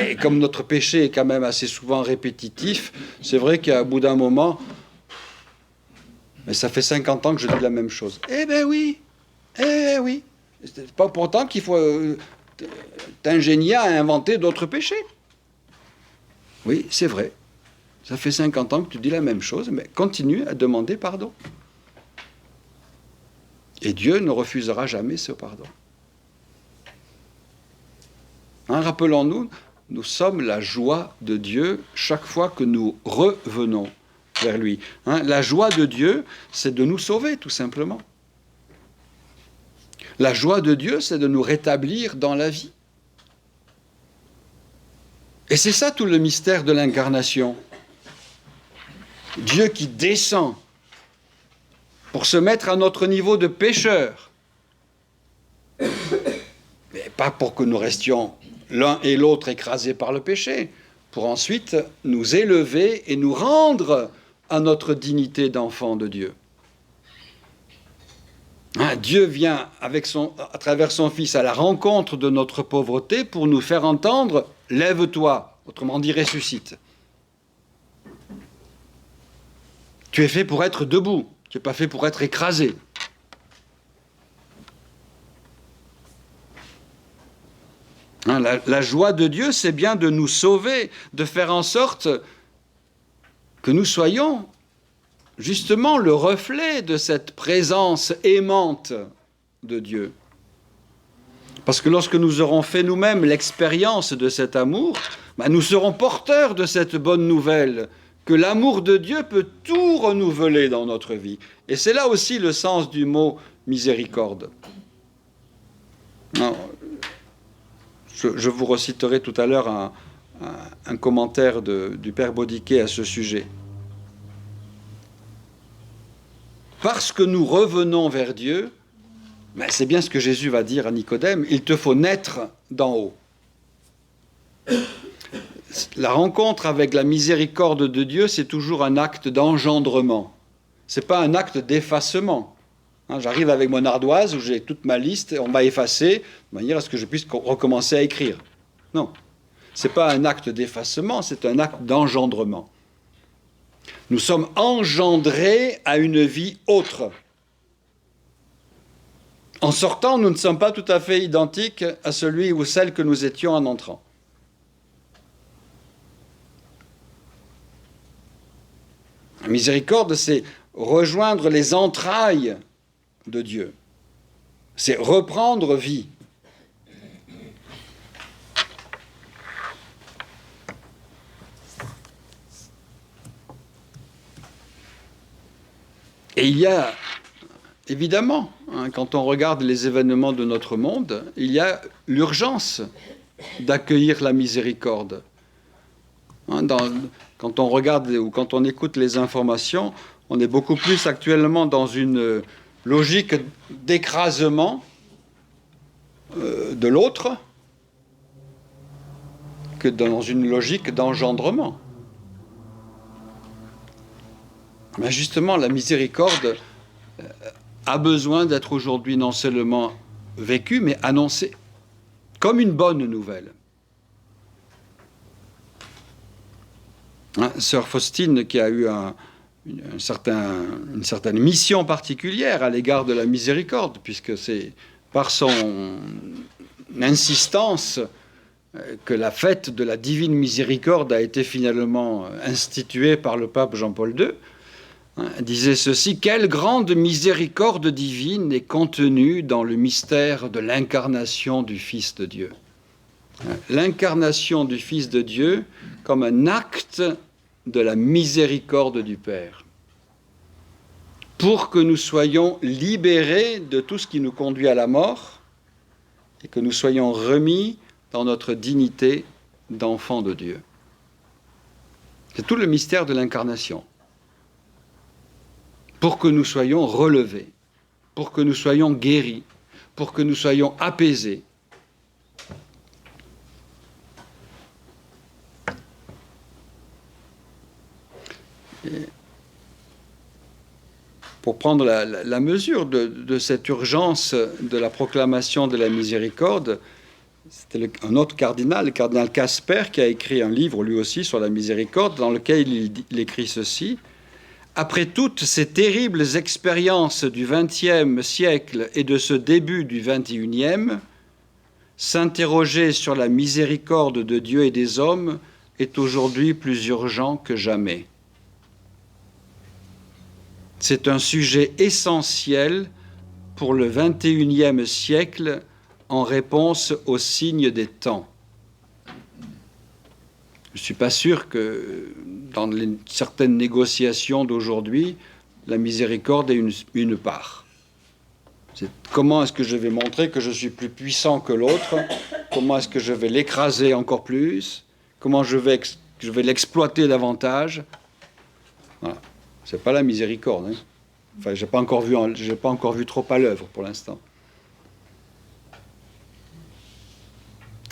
Et comme notre péché est quand même assez souvent répétitif, c'est vrai qu'à bout d'un moment, mais ça fait 50 ans que je dis la même chose. Eh bien oui, c'est pas pourtant qu'il faut t'ingénier à inventer d'autres péchés. Oui, c'est vrai. Ça fait 50 ans que tu dis la même chose, mais continue à demander pardon. Et Dieu ne refusera jamais ce pardon. Rappelons-nous, nous sommes la joie de Dieu chaque fois que nous revenons vers lui. La joie de Dieu, c'est de nous sauver, tout simplement. La joie de Dieu, c'est de nous rétablir dans la vie. Et c'est ça tout le mystère de l'incarnation. Dieu qui descend pour se mettre à notre niveau de pécheur. Mais pas pour que nous restions l'un et l'autre écrasés par le péché, pour ensuite nous élever et nous rendre à notre dignité d'enfant de Dieu. Dieu vient à travers son Fils à la rencontre de notre pauvreté pour nous faire entendre « Lève-toi », autrement dit « Ressuscite ». Tu es fait pour être debout, tu n'es pas fait pour être écrasé. La joie de Dieu, c'est bien de nous sauver, de faire en sorte que nous soyons justement le reflet de cette présence aimante de Dieu. Parce que lorsque nous aurons fait nous-mêmes l'expérience de cet amour, nous serons porteurs de cette bonne nouvelle, que l'amour de Dieu peut tout renouveler dans notre vie. Et c'est là aussi le sens du mot miséricorde. Non, je vous reciterai tout à l'heure un commentaire du Père Baudiquet à ce sujet. Parce que nous revenons vers Dieu, c'est bien ce que Jésus va dire à Nicodème, il te faut naître d'en haut. La rencontre avec la miséricorde de Dieu, c'est toujours un acte d'engendrement. Ce n'est pas un acte d'effacement. J'arrive avec mon ardoise où j'ai toute ma liste, on m'a effacé, de manière à ce que je puisse recommencer à écrire. Non, ce n'est pas un acte d'effacement, c'est un acte d'engendrement. Nous sommes engendrés à une vie autre. En sortant, nous ne sommes pas tout à fait identiques à celui ou celle que nous étions en entrant. La miséricorde, c'est rejoindre les entrailles de Dieu. C'est reprendre vie. Et il y a, évidemment, quand on regarde les événements de notre monde, il y a l'urgence d'accueillir la miséricorde. Quand on regarde ou quand on écoute les informations, on est beaucoup plus actuellement dans une logique d'écrasement de l'autre que dans une logique d'engendrement. Mais justement, la miséricorde a besoin d'être aujourd'hui non seulement vécue, mais annoncée comme une bonne nouvelle. Sœur Faustine, qui a eu une certaine mission particulière à l'égard de la miséricorde, puisque c'est par son insistance que la fête de la divine miséricorde a été finalement instituée par le pape Jean-Paul II, disait ceci: « Quelle grande miséricorde divine est contenue dans le mystère de l'incarnation du Fils de Dieu. » L'incarnation du Fils de Dieu comme un acte de la miséricorde du Père, pour que nous soyons libérés de tout ce qui nous conduit à la mort et que nous soyons remis dans notre dignité d'enfants de Dieu. C'est tout le mystère de l'incarnation. Pour que nous soyons relevés, pour que nous soyons guéris, pour que nous soyons apaisés. Et pour prendre la mesure de cette urgence de la proclamation de la miséricorde, c'était un autre cardinal, le cardinal Casper, qui a écrit un livre lui aussi sur la miséricorde, dans lequel il écrit ceci: « Après toutes ces terribles expériences du XXe siècle et de ce début du XXIe, s'interroger sur la miséricorde de Dieu et des hommes est aujourd'hui plus urgent que jamais. C'est un sujet essentiel pour le XXIe siècle en réponse aux signes des temps. » Je ne suis pas sûr que dans certaines négociations d'aujourd'hui, la miséricorde ait une part. C'est comment est-ce que je vais montrer que je suis plus puissant que l'autre? Comment est-ce que je vais l'écraser encore plus? Comment je vais l'exploiter davantage? Voilà. Ce n'est pas la miséricorde. Hein. Enfin, je n'ai pas encore vu trop à l'œuvre pour l'instant.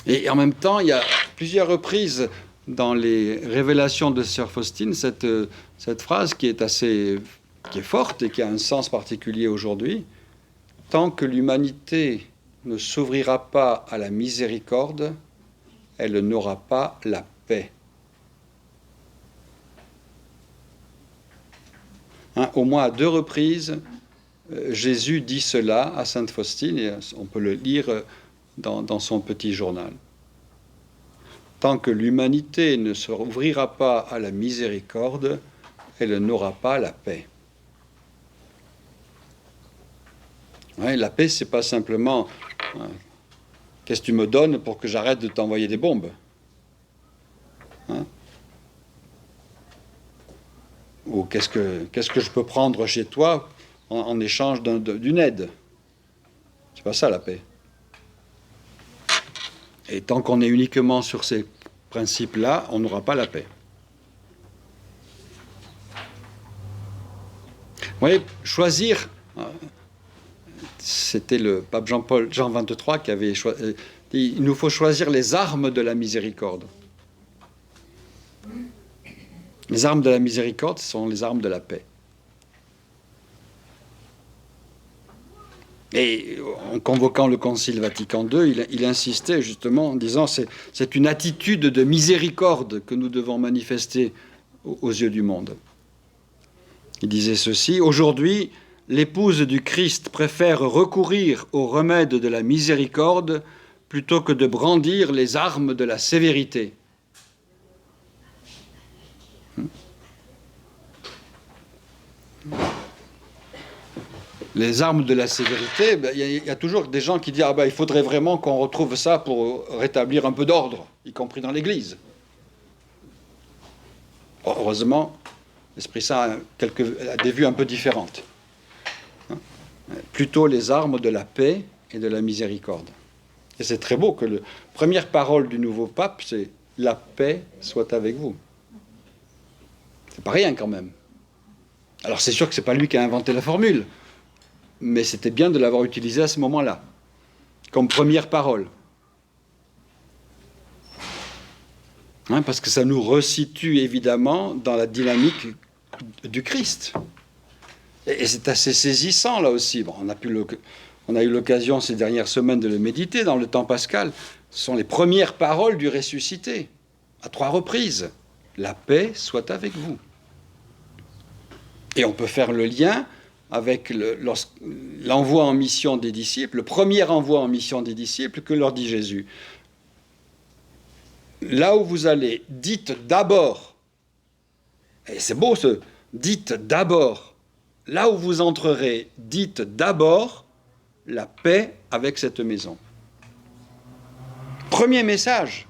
Et en même temps, il y a plusieurs reprises dans les révélations de Sœur Faustine cette phrase qui est forte et qui a un sens particulier aujourd'hui. Tant que l'humanité ne s'ouvrira pas à la miséricorde, elle n'aura pas la paix. Au moins à 2 reprises, Jésus dit cela à Sainte Faustine, et on peut le lire dans son petit journal. Tant que l'humanité ne s'ouvrira pas à la miséricorde, elle n'aura pas la paix. Ouais, la paix, c'est pas simplement qu'est-ce que tu me donnes pour que j'arrête de t'envoyer des bombes, ou qu'est-ce que je peux prendre chez toi en échange d'une aide. C'est pas ça la paix. Et tant qu'on est uniquement sur ces principes-là, on n'aura pas la paix. Vous voyez, choisir, c'était le pape Jean XXIII qui avait choisi, il nous faut choisir les armes de la miséricorde. Les armes de la miséricorde sont les armes de la paix. Et en convoquant le Concile Vatican II, il insistait justement en disant c'est une attitude de miséricorde que nous devons manifester aux yeux du monde. Il disait ceci: aujourd'hui, l'épouse du Christ préfère recourir au remède de la miséricorde plutôt que de brandir les armes de la sévérité. Les armes de la sévérité, il y a toujours des gens qui disent il faudrait vraiment qu'on retrouve ça pour rétablir un peu d'ordre, y compris dans l'Église. Heureusement, l'Esprit Saint a des vues un peu différentes. Plutôt les armes de la paix et de la miséricorde. Et c'est très beau que la première parole du nouveau pape, c'est « la paix soit avec vous ». C'est pas rien quand même. Alors c'est sûr que c'est pas lui qui a inventé la formule, mais c'était bien de l'avoir utilisé à ce moment-là, comme première parole. Parce que ça nous resitue évidemment dans la dynamique du Christ. Et c'est assez saisissant là aussi. Bon, on a eu l'occasion ces dernières semaines de le méditer dans le temps pascal. Ce sont les premières paroles du ressuscité, à 3 reprises. La paix soit avec vous. Et on peut faire le lien avec l'envoi en mission des disciples, le premier envoi en mission des disciples que leur dit Jésus. Là où vous allez, dites d'abord, et c'est beau dites d'abord, là où vous entrerez, dites d'abord la paix avec cette maison. Premier message.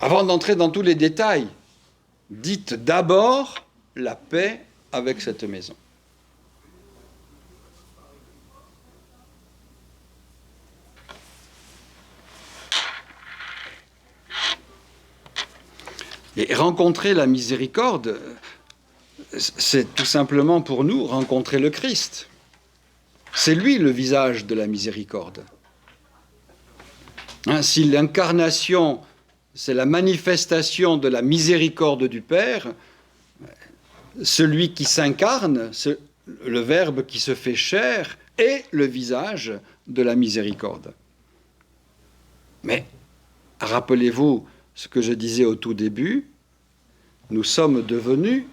Avant d'entrer dans tous les détails, dites d'abord la paix avec cette maison. Et rencontrer la miséricorde, c'est tout simplement pour nous rencontrer le Christ. C'est lui le visage de la miséricorde. Si l'incarnation, c'est la manifestation de la miséricorde du Père, celui qui s'incarne, le Verbe qui se fait chair, est le visage de la miséricorde. Mais rappelez-vous ce que je disais au tout début, nous sommes devenus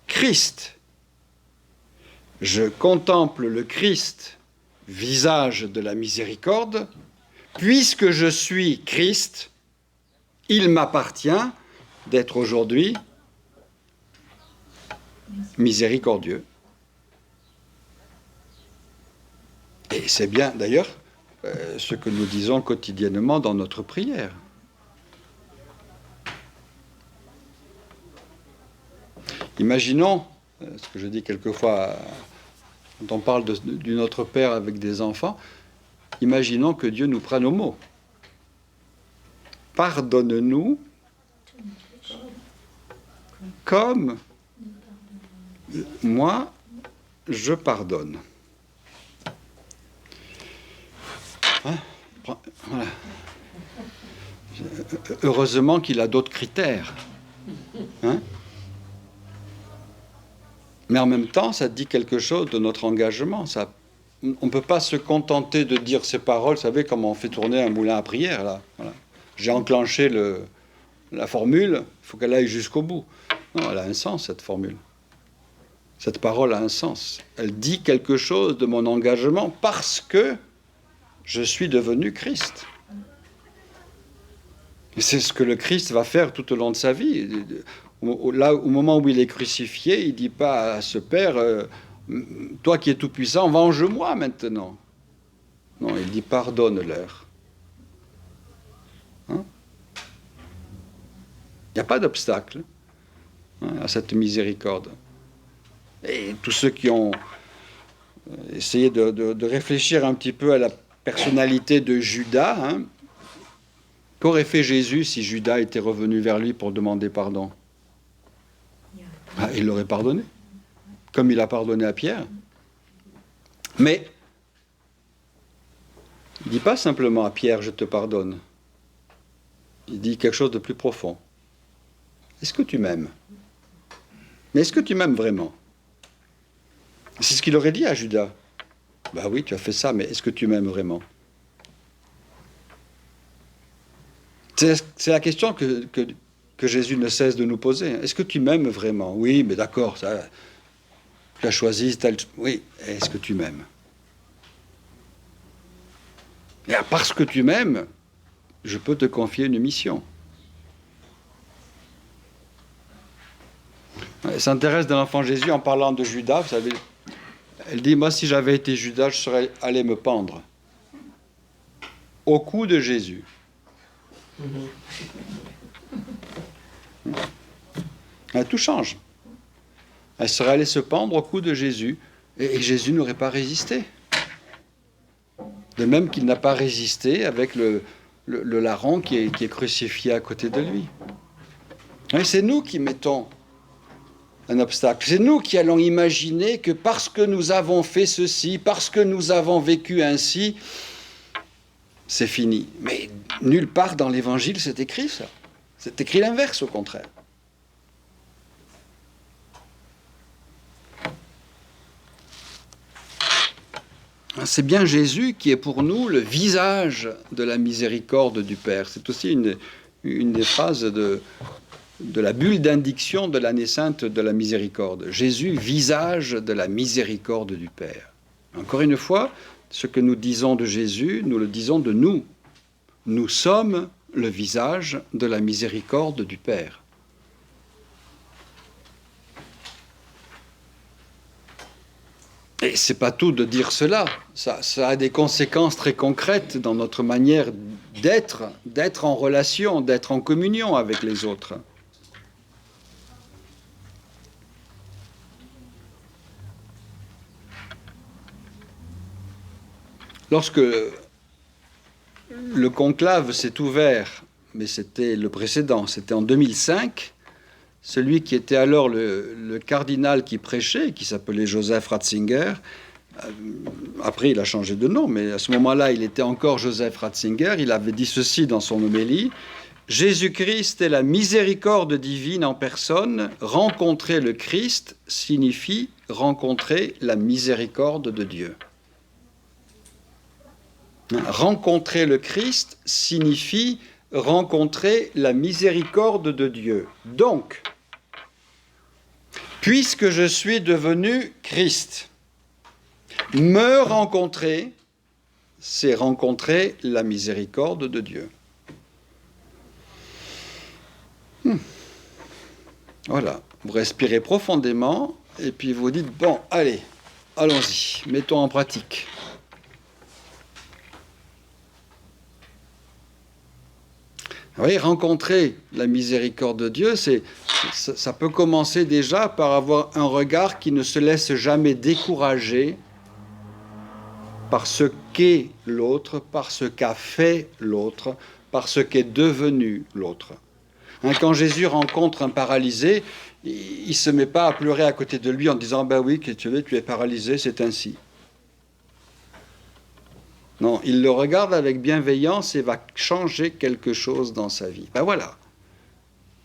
Christ. Je contemple le Christ, visage de la miséricorde. Puisque je suis Christ, il m'appartient d'être aujourd'hui miséricordieux. Et c'est bien d'ailleurs ce que nous disons quotidiennement dans notre prière. Imaginons, ce que je dis quelquefois quand on parle du Notre Père avec des enfants, imaginons que Dieu nous prenne au mot. Pardonne-nous comme moi je pardonne. Hein? Voilà. Heureusement qu'il a d'autres critères. Hein? Mais en même temps, ça dit quelque chose de notre engagement. On ne peut pas se contenter de dire ces paroles. Vous savez comment on fait tourner un moulin à prière, là. Voilà. J'ai enclenché la formule, il faut qu'elle aille jusqu'au bout. Non, elle a un sens, cette formule. Cette parole a un sens. Elle dit quelque chose de mon engagement parce que je suis devenu Christ. Et c'est ce que le Christ va faire tout au long de sa vie. Là, au moment où il est crucifié, il ne dit pas à ce Père, toi qui es tout-puissant, venge-moi maintenant. Non, il dit pardonne-leur. Hein? Il n'y a pas d'obstacle à cette miséricorde. Et tous ceux qui ont essayé de réfléchir un petit peu à la personnalité de Judas, hein, qu'aurait fait Jésus si Judas était revenu vers lui pour demander pardon? Il l'aurait pardonné, comme il a pardonné à Pierre. Mais il ne dit pas simplement à Pierre, je te pardonne. Il dit quelque chose de plus profond. Est-ce que tu m'aimes? Mais est-ce que tu m'aimes vraiment? C'est ce qu'il aurait dit à Judas. Bah oui, tu as fait ça, mais est-ce que tu m'aimes vraiment? C'est la question que Jésus ne cesse de nous poser. Est-ce que tu m'aimes vraiment? Oui, mais d'accord, ça, tu as choisi tel... Oui, est-ce que tu m'aimes? Et parce que tu m'aimes, je peux te confier une mission. Elle s'intéresse de l'enfant Jésus en parlant de Judas, vous savez. Elle dit, moi, si j'avais été Judas, je serais allé me pendre au cou de Jésus. Tout change. Elle serait allée se pendre au cou de Jésus et Jésus n'aurait pas résisté. De même qu'il n'a pas résisté avec le larron qui est crucifié à côté de lui. Et c'est nous qui mettons un obstacle. C'est nous qui allons imaginer que parce que nous avons fait ceci, parce que nous avons vécu ainsi, c'est fini. Mais nulle part dans l'Évangile c'est écrit ça. C'est écrit l'inverse au contraire. C'est bien Jésus qui est pour nous le visage de la miséricorde du Père. C'est aussi une des phrases de la bulle d'indiction de l'année sainte de la miséricorde. Jésus, visage de la miséricorde du Père. Encore une fois, ce que nous disons de Jésus, nous le disons de nous. Nous sommes le visage de la miséricorde du Père. Et c'est pas tout de dire cela. Ça a des conséquences très concrètes dans notre manière d'être en relation, d'être en communion avec les autres. Lorsque le conclave s'est ouvert, mais c'était le précédent, c'était en 2005, celui qui était alors le cardinal qui prêchait, qui s'appelait Joseph Ratzinger, après il a changé de nom, mais à ce moment-là il était encore Joseph Ratzinger, il avait dit ceci dans son homélie: Jésus-Christ est la miséricorde divine en personne, rencontrer le Christ signifie rencontrer la miséricorde de Dieu. Rencontrer le Christ signifie rencontrer la miséricorde de Dieu. Donc, puisque je suis devenu Christ, me rencontrer, c'est rencontrer la miséricorde de Dieu. Voilà, vous respirez profondément et puis vous dites, bon, allez, allons-y, mettons en pratique. Vous voyez, rencontrer la miséricorde de Dieu, ça peut commencer déjà par avoir un regard qui ne se laisse jamais décourager par ce qu'est l'autre, par ce qu'a fait l'autre, par ce qu'est devenu l'autre. Quand Jésus rencontre un paralysé, il ne se met pas à pleurer à côté de lui en disant « Ben oui, tu es paralysé, c'est ainsi ». Non, il le regarde avec bienveillance et va changer quelque chose dans sa vie. Ben voilà.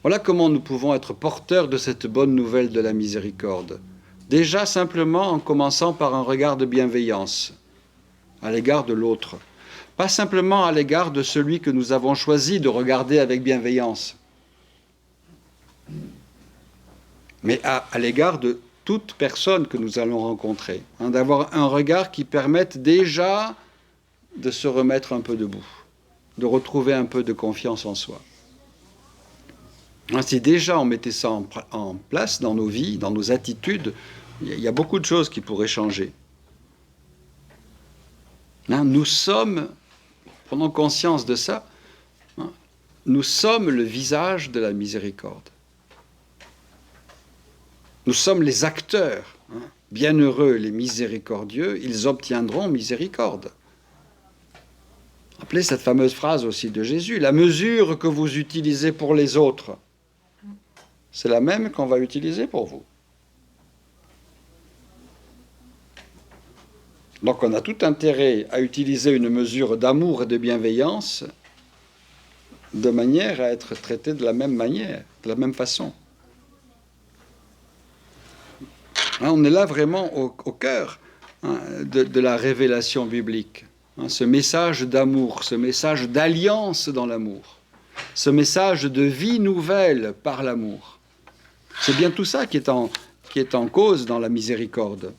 Voilà comment nous pouvons être porteurs de cette bonne nouvelle de la miséricorde. Déjà simplement en commençant par un regard de bienveillance à l'égard de l'autre. Pas simplement à l'égard de celui que nous avons choisi de regarder avec bienveillance, mais à l'égard de toute personne que nous allons rencontrer. D'avoir un regard qui permette déjà de se remettre un peu debout, de retrouver un peu de confiance en soi. Si déjà on mettait ça en place dans nos vies, dans nos attitudes, il y a beaucoup de choses qui pourraient changer. Nous sommes, prenons conscience de ça, nous sommes le visage de la miséricorde. Nous sommes les acteurs. Bienheureux les miséricordieux, ils obtiendront miséricorde. Rappelez cette fameuse phrase aussi de Jésus, la mesure que vous utilisez pour les autres, c'est la même qu'on va utiliser pour vous. Donc on a tout intérêt à utiliser une mesure d'amour et de bienveillance de manière à être traité de la même manière, de la même façon. On est là vraiment au cœur de la révélation biblique. Ce message d'amour, ce message d'alliance dans l'amour, ce message de vie nouvelle par l'amour. C'est bien tout ça qui est en cause dans la miséricorde.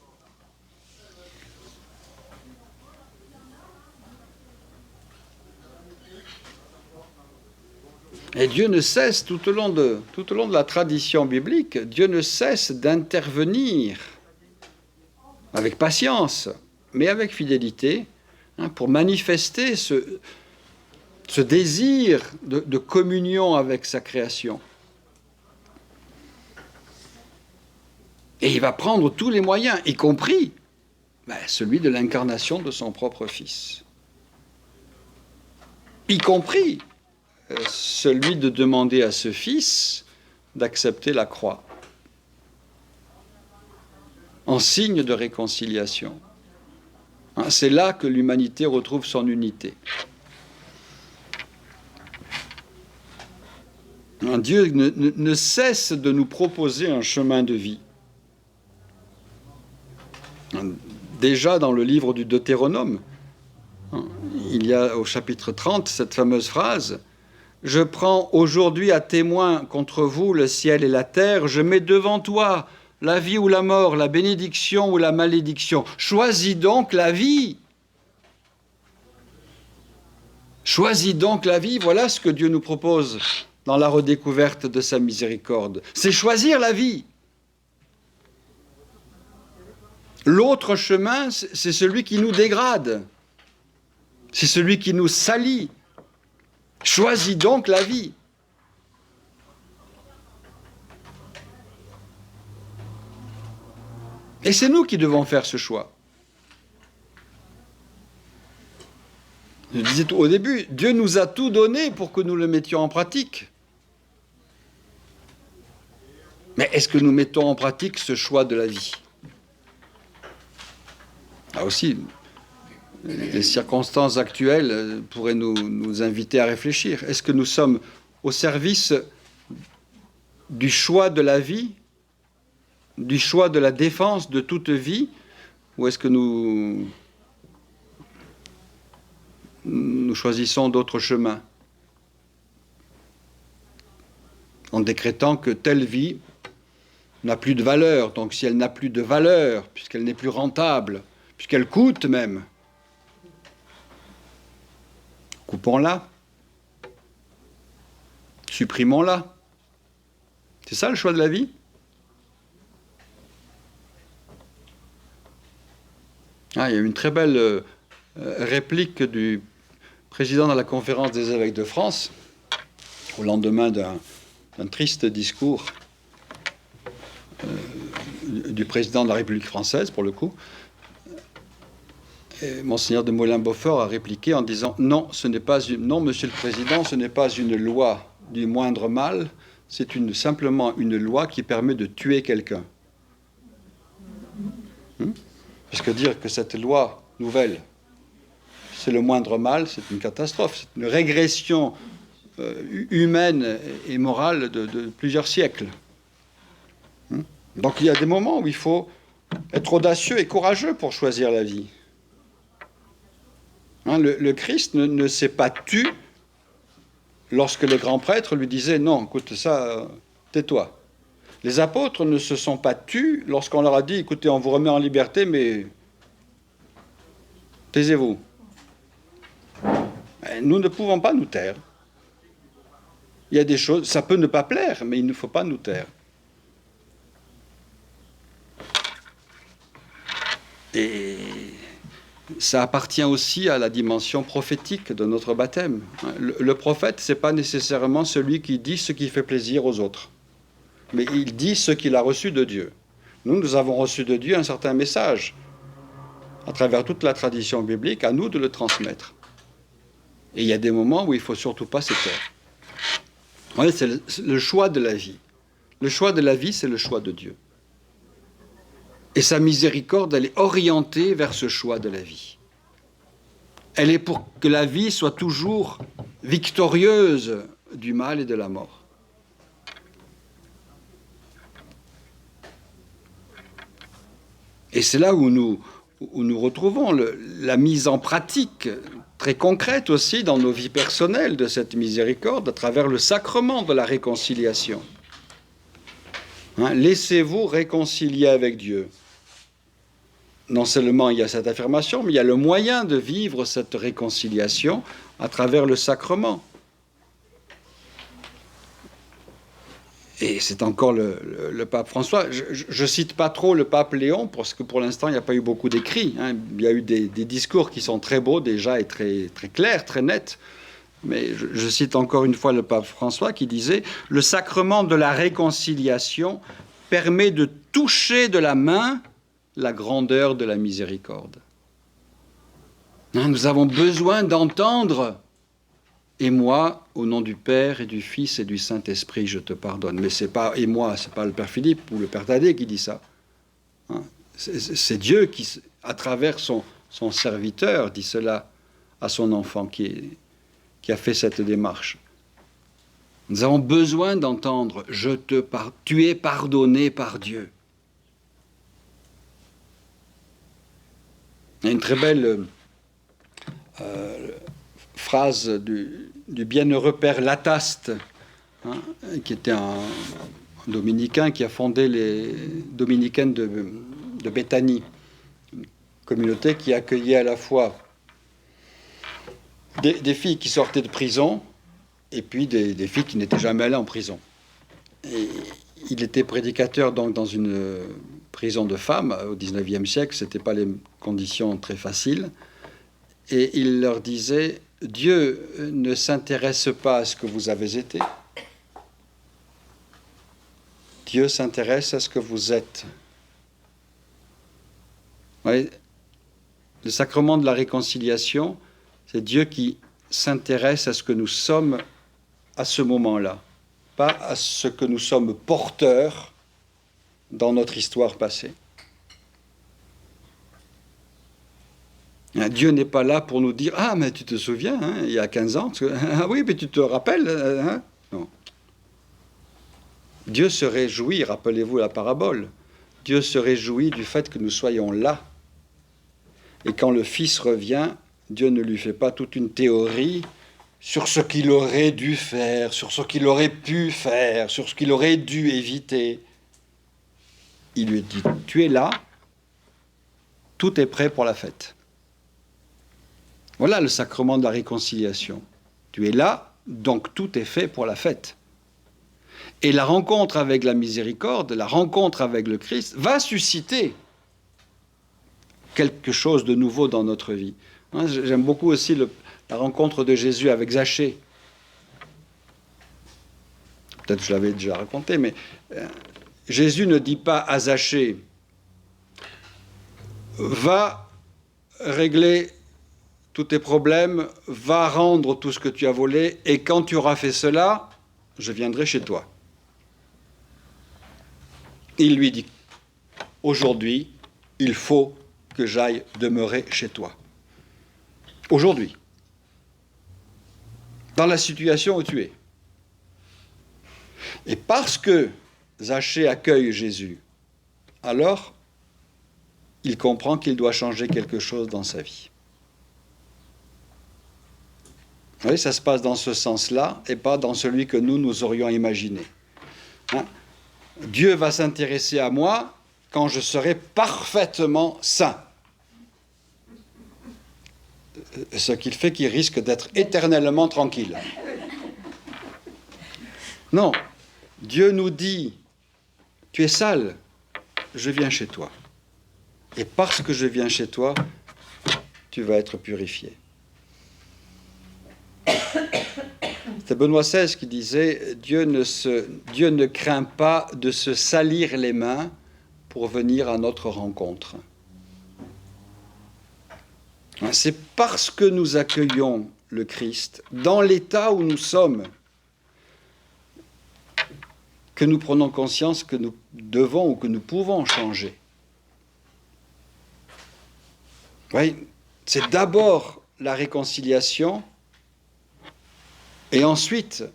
Et Dieu ne cesse, tout au long de la tradition biblique, Dieu ne cesse d'intervenir avec patience, mais avec fidélité, pour manifester ce désir de communion avec sa création. Et il va prendre tous les moyens, y compris celui de l'incarnation de son propre Fils. Y compris celui de demander à ce Fils d'accepter la croix en signe de réconciliation. C'est là que l'humanité retrouve son unité. Dieu ne cesse de nous proposer un chemin de vie. Déjà dans le livre du Deutéronome, il y a au chapitre 30 cette fameuse phrase « Je prends aujourd'hui à témoin contre vous le ciel et la terre, je mets devant toi la vie ou la mort, la bénédiction ou la malédiction. Choisis donc la vie. » Choisis donc la vie, voilà ce que Dieu nous propose dans la redécouverte de sa miséricorde. C'est choisir la vie. L'autre chemin, c'est celui qui nous dégrade. C'est celui qui nous salit. Choisis donc la vie. Et c'est nous qui devons faire ce choix. Je disais au début, Dieu nous a tout donné pour que nous le mettions en pratique. Mais est-ce que nous mettons en pratique ce choix de la vie ? Là aussi, les circonstances actuelles pourraient nous inviter à réfléchir. Est-ce que nous sommes au service du choix de la vie, du choix de la défense de toute vie, ou est-ce que nous choisissons d'autres chemins en décrétant que telle vie n'a plus de valeur. Donc si elle n'a plus de valeur, puisqu'elle n'est plus rentable, puisqu'elle coûte même, coupons-la, supprimons-la. C'est ça le choix de la vie ? Il y a une très belle réplique du président de la Conférence des évêques de France, au lendemain d'un triste discours du président de la République française, pour le coup. Et Monseigneur de Molain-Beaufort a répliqué en disant « Non, non, Monsieur le Président, ce n'est pas une loi du moindre mal, c'est simplement une loi qui permet de tuer quelqu'un. » Parce que dire que cette loi nouvelle, c'est le moindre mal, c'est une catastrophe, c'est une régression humaine et morale de plusieurs siècles. Donc il y a des moments où il faut être audacieux et courageux pour choisir la vie. Le Christ ne s'est pas tu lorsque les grands prêtres lui disaient « Non, écoute, ça, tais-toi ». Les apôtres ne se sont pas tus lorsqu'on leur a dit « Écoutez, on vous remet en liberté, mais taisez-vous ». Nous ne pouvons pas nous taire. Il y a des choses, ça peut ne pas plaire, mais il ne faut pas nous taire. Et ça appartient aussi à la dimension prophétique de notre baptême. Le prophète, ce n'est pas nécessairement celui qui dit ce qui fait plaisir aux autres, mais il dit ce qu'il a reçu de Dieu. Nous avons reçu de Dieu un certain message, à travers toute la tradition biblique, à nous de le transmettre. Et il y a des moments où il ne faut surtout pas se taire. Ouais, c'est le choix de la vie. Le choix de la vie, c'est le choix de Dieu. Et sa miséricorde, elle est orientée vers ce choix de la vie. Elle est pour que la vie soit toujours victorieuse du mal et de la mort. Et c'est là où nous retrouvons la mise en pratique très concrète aussi dans nos vies personnelles de cette miséricorde à travers le sacrement de la réconciliation. Laissez-vous réconcilier avec Dieu. Non seulement il y a cette affirmation, mais il y a le moyen de vivre cette réconciliation à travers le sacrement. Et c'est encore le pape François. Je ne cite pas trop le pape Léon, parce que pour l'instant, il n'y a pas eu beaucoup d'écrits. Il y a eu des discours qui sont très beaux déjà et très, très clairs, très nets. Mais je cite encore une fois le pape François qui disait « Le sacrement de la réconciliation permet de toucher de la main la grandeur de la miséricorde. » Nous avons besoin d'entendre « Et moi, au nom du Père et du Fils et du Saint-Esprit, je te pardonne. » Mais c'est pas « et moi », c'est pas le Père Philippe ou le Père Thaddée qui dit ça. C'est Dieu qui, à travers son serviteur, dit cela à son enfant qui a fait cette démarche. Nous avons besoin d'entendre « tu es pardonné par Dieu ». Il y a une très belle phrase du bienheureux père Lataste, qui était un dominicain qui a fondé les dominicaines de Béthanie, une communauté qui accueillait à la fois des filles qui sortaient de prison et puis des filles qui n'étaient jamais allées en prison. Et il était prédicateur donc dans une prison de femmes au XIXe siècle, ce n'étaient pas les conditions très faciles, et il leur disait « Dieu ne s'intéresse pas à ce que vous avez été, Dieu s'intéresse à ce que vous êtes. » Vous voyez, le sacrement de la réconciliation, c'est Dieu qui s'intéresse à ce que nous sommes à ce moment-là, pas à ce que nous sommes porteurs dans notre histoire passée. Dieu n'est pas là pour nous dire « Ah, mais tu te souviens, il y a 15 ans, ah oui, mais tu te rappelles Non. Dieu se réjouit, rappelez-vous la parabole, Dieu se réjouit du fait que nous soyons là. Et quand le Fils revient, Dieu ne lui fait pas toute une théorie sur ce qu'il aurait dû faire, sur ce qu'il aurait pu faire, sur ce qu'il aurait dû éviter. Il lui dit « Tu es là, tout est prêt pour la fête. » Voilà le sacrement de la réconciliation. Tu es là, donc tout est fait pour la fête. Et la rencontre avec la miséricorde, la rencontre avec le Christ, va susciter quelque chose de nouveau dans notre vie. J'aime beaucoup aussi la rencontre de Jésus avec Zachée. Peut-être que je l'avais déjà raconté, mais Jésus ne dit pas à Zachée « Va régler tous tes problèmes, va rendre tout ce que tu as volé, et quand tu auras fait cela, je viendrai chez toi. » Il lui dit « Aujourd'hui, il faut que j'aille demeurer chez toi. » aujourd'hui, dans la situation où tu es. Et parce que Zachée accueille Jésus, alors il comprend qu'il doit changer quelque chose dans sa vie. Vous voyez, ça se passe dans ce sens-là et pas dans celui que nous aurions imaginé. Hein? Dieu va s'intéresser à moi quand je serai parfaitement saint. Ce qui fait qu'il risque d'être éternellement tranquille. Non, Dieu nous dit, tu es sale, je viens chez toi. Et parce que je viens chez toi, tu vas être purifié. C'est Benoît XVI qui disait, Dieu ne craint pas de se salir les mains pour venir à notre rencontre. C'est parce que nous accueillons le Christ dans l'état où nous sommes que nous prenons conscience que nous devons ou que nous pouvons changer. Oui, c'est d'abord la réconciliation et ensuite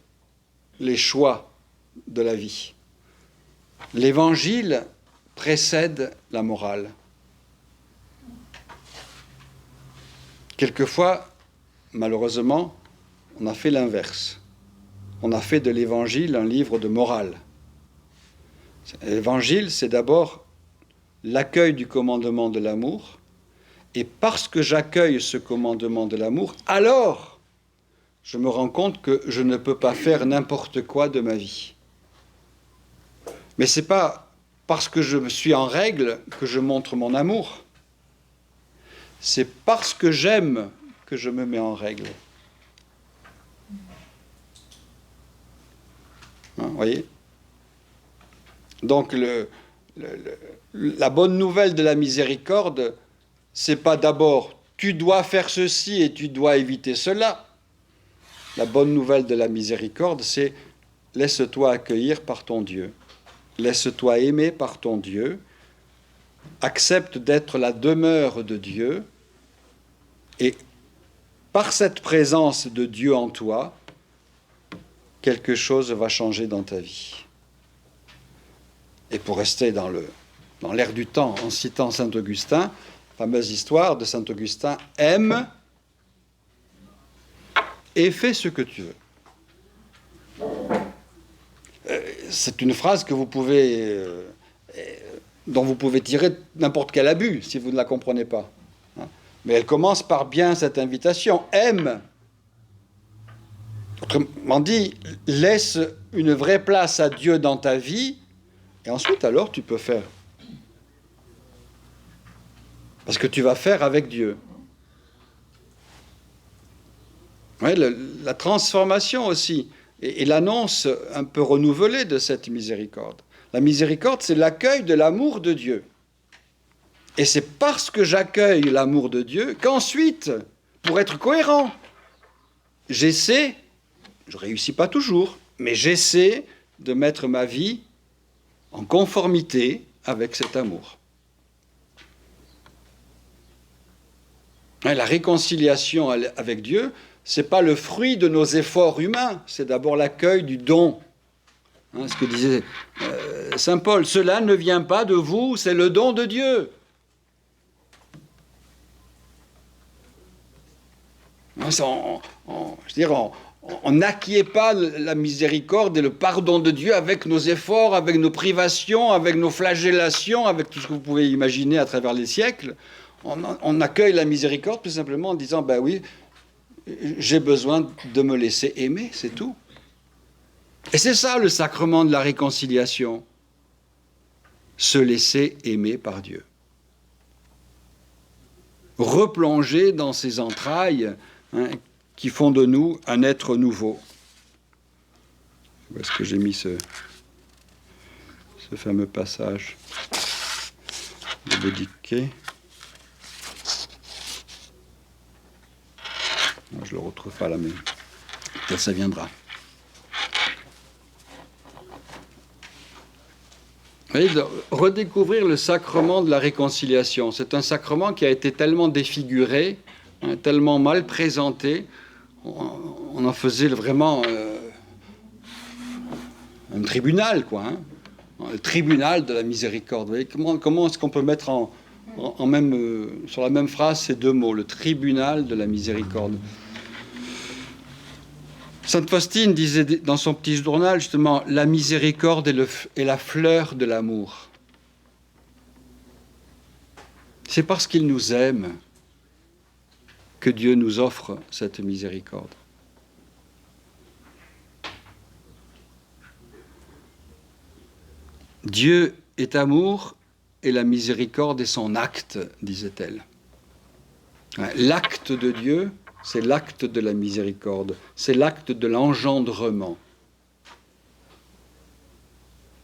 les choix de la vie. L'Évangile précède la morale. Quelquefois, malheureusement, on a fait l'inverse. On a fait de l'Évangile un livre de morale. L'Évangile, c'est d'abord l'accueil du commandement de l'amour, et parce que j'accueille ce commandement de l'amour, alors je me rends compte que je ne peux pas faire n'importe quoi de ma vie. Mais ce n'est pas parce que je suis en règle que je montre mon amour. C'est parce que j'aime que je me mets en règle. Vous voyez ? Donc la bonne nouvelle de la miséricorde, c'est pas d'abord tu dois faire ceci et tu dois éviter cela. La bonne nouvelle de la miséricorde, c'est laisse-toi accueillir par ton Dieu. Laisse-toi aimer par ton Dieu. Accepte d'être la demeure de Dieu. Et par cette présence de Dieu en toi, quelque chose va changer dans ta vie. Et pour rester dans l'air du temps, en citant saint Augustin, fameuse histoire de saint Augustin, aime et fais ce que tu veux. C'est une phrase que dont vous pouvez tirer n'importe quel abus si vous ne la comprenez pas. Mais elle commence par bien cette invitation, aime. Autrement dit, laisse une vraie place à Dieu dans ta vie, et ensuite alors tu peux faire. Parce que tu vas faire avec Dieu. Ouais, la transformation aussi, et l'annonce un peu renouvelée de cette miséricorde. La miséricorde, c'est l'accueil de l'amour de Dieu. Et c'est parce que j'accueille l'amour de Dieu qu'ensuite, pour être cohérent, j'essaie, je ne réussis pas toujours, mais j'essaie de mettre ma vie en conformité avec cet amour. La réconciliation avec Dieu, ce n'est pas le fruit de nos efforts humains, c'est d'abord l'accueil du don. Ce que disait saint Paul, cela ne vient pas de vous, c'est le don de Dieu. On n'acquiert pas la miséricorde et le pardon de Dieu avec nos efforts, avec nos privations, avec nos flagellations, avec tout ce que vous pouvez imaginer à travers les siècles. On accueille la miséricorde tout simplement en disant, ben oui, j'ai besoin de me laisser aimer, c'est tout. Et c'est ça le sacrement de la réconciliation. Se laisser aimer par Dieu. Replonger dans ses entrailles, qui font de nous un être nouveau. Où est-ce que j'ai mis ce fameux passage de Bodiquet? Je ne le retrouve pas là, mais peut-être ça viendra. Vous voyez, redécouvrir le sacrement de la réconciliation. C'est un sacrement qui a été tellement défiguré hein, tellement mal présenté, on en faisait vraiment un tribunal, quoi. Hein, le tribunal de la miséricorde. Vous voyez, comment est-ce qu'on peut mettre sur la même phrase ces deux mots, le tribunal de la miséricorde. Sainte Faustine disait dans son petit journal, justement, la miséricorde est la fleur de l'amour. C'est parce qu'il nous aime que Dieu nous offre cette miséricorde. Dieu est amour et la miséricorde est son acte, disait-elle. L'acte de Dieu, c'est l'acte de la miséricorde, c'est l'acte de l'engendrement.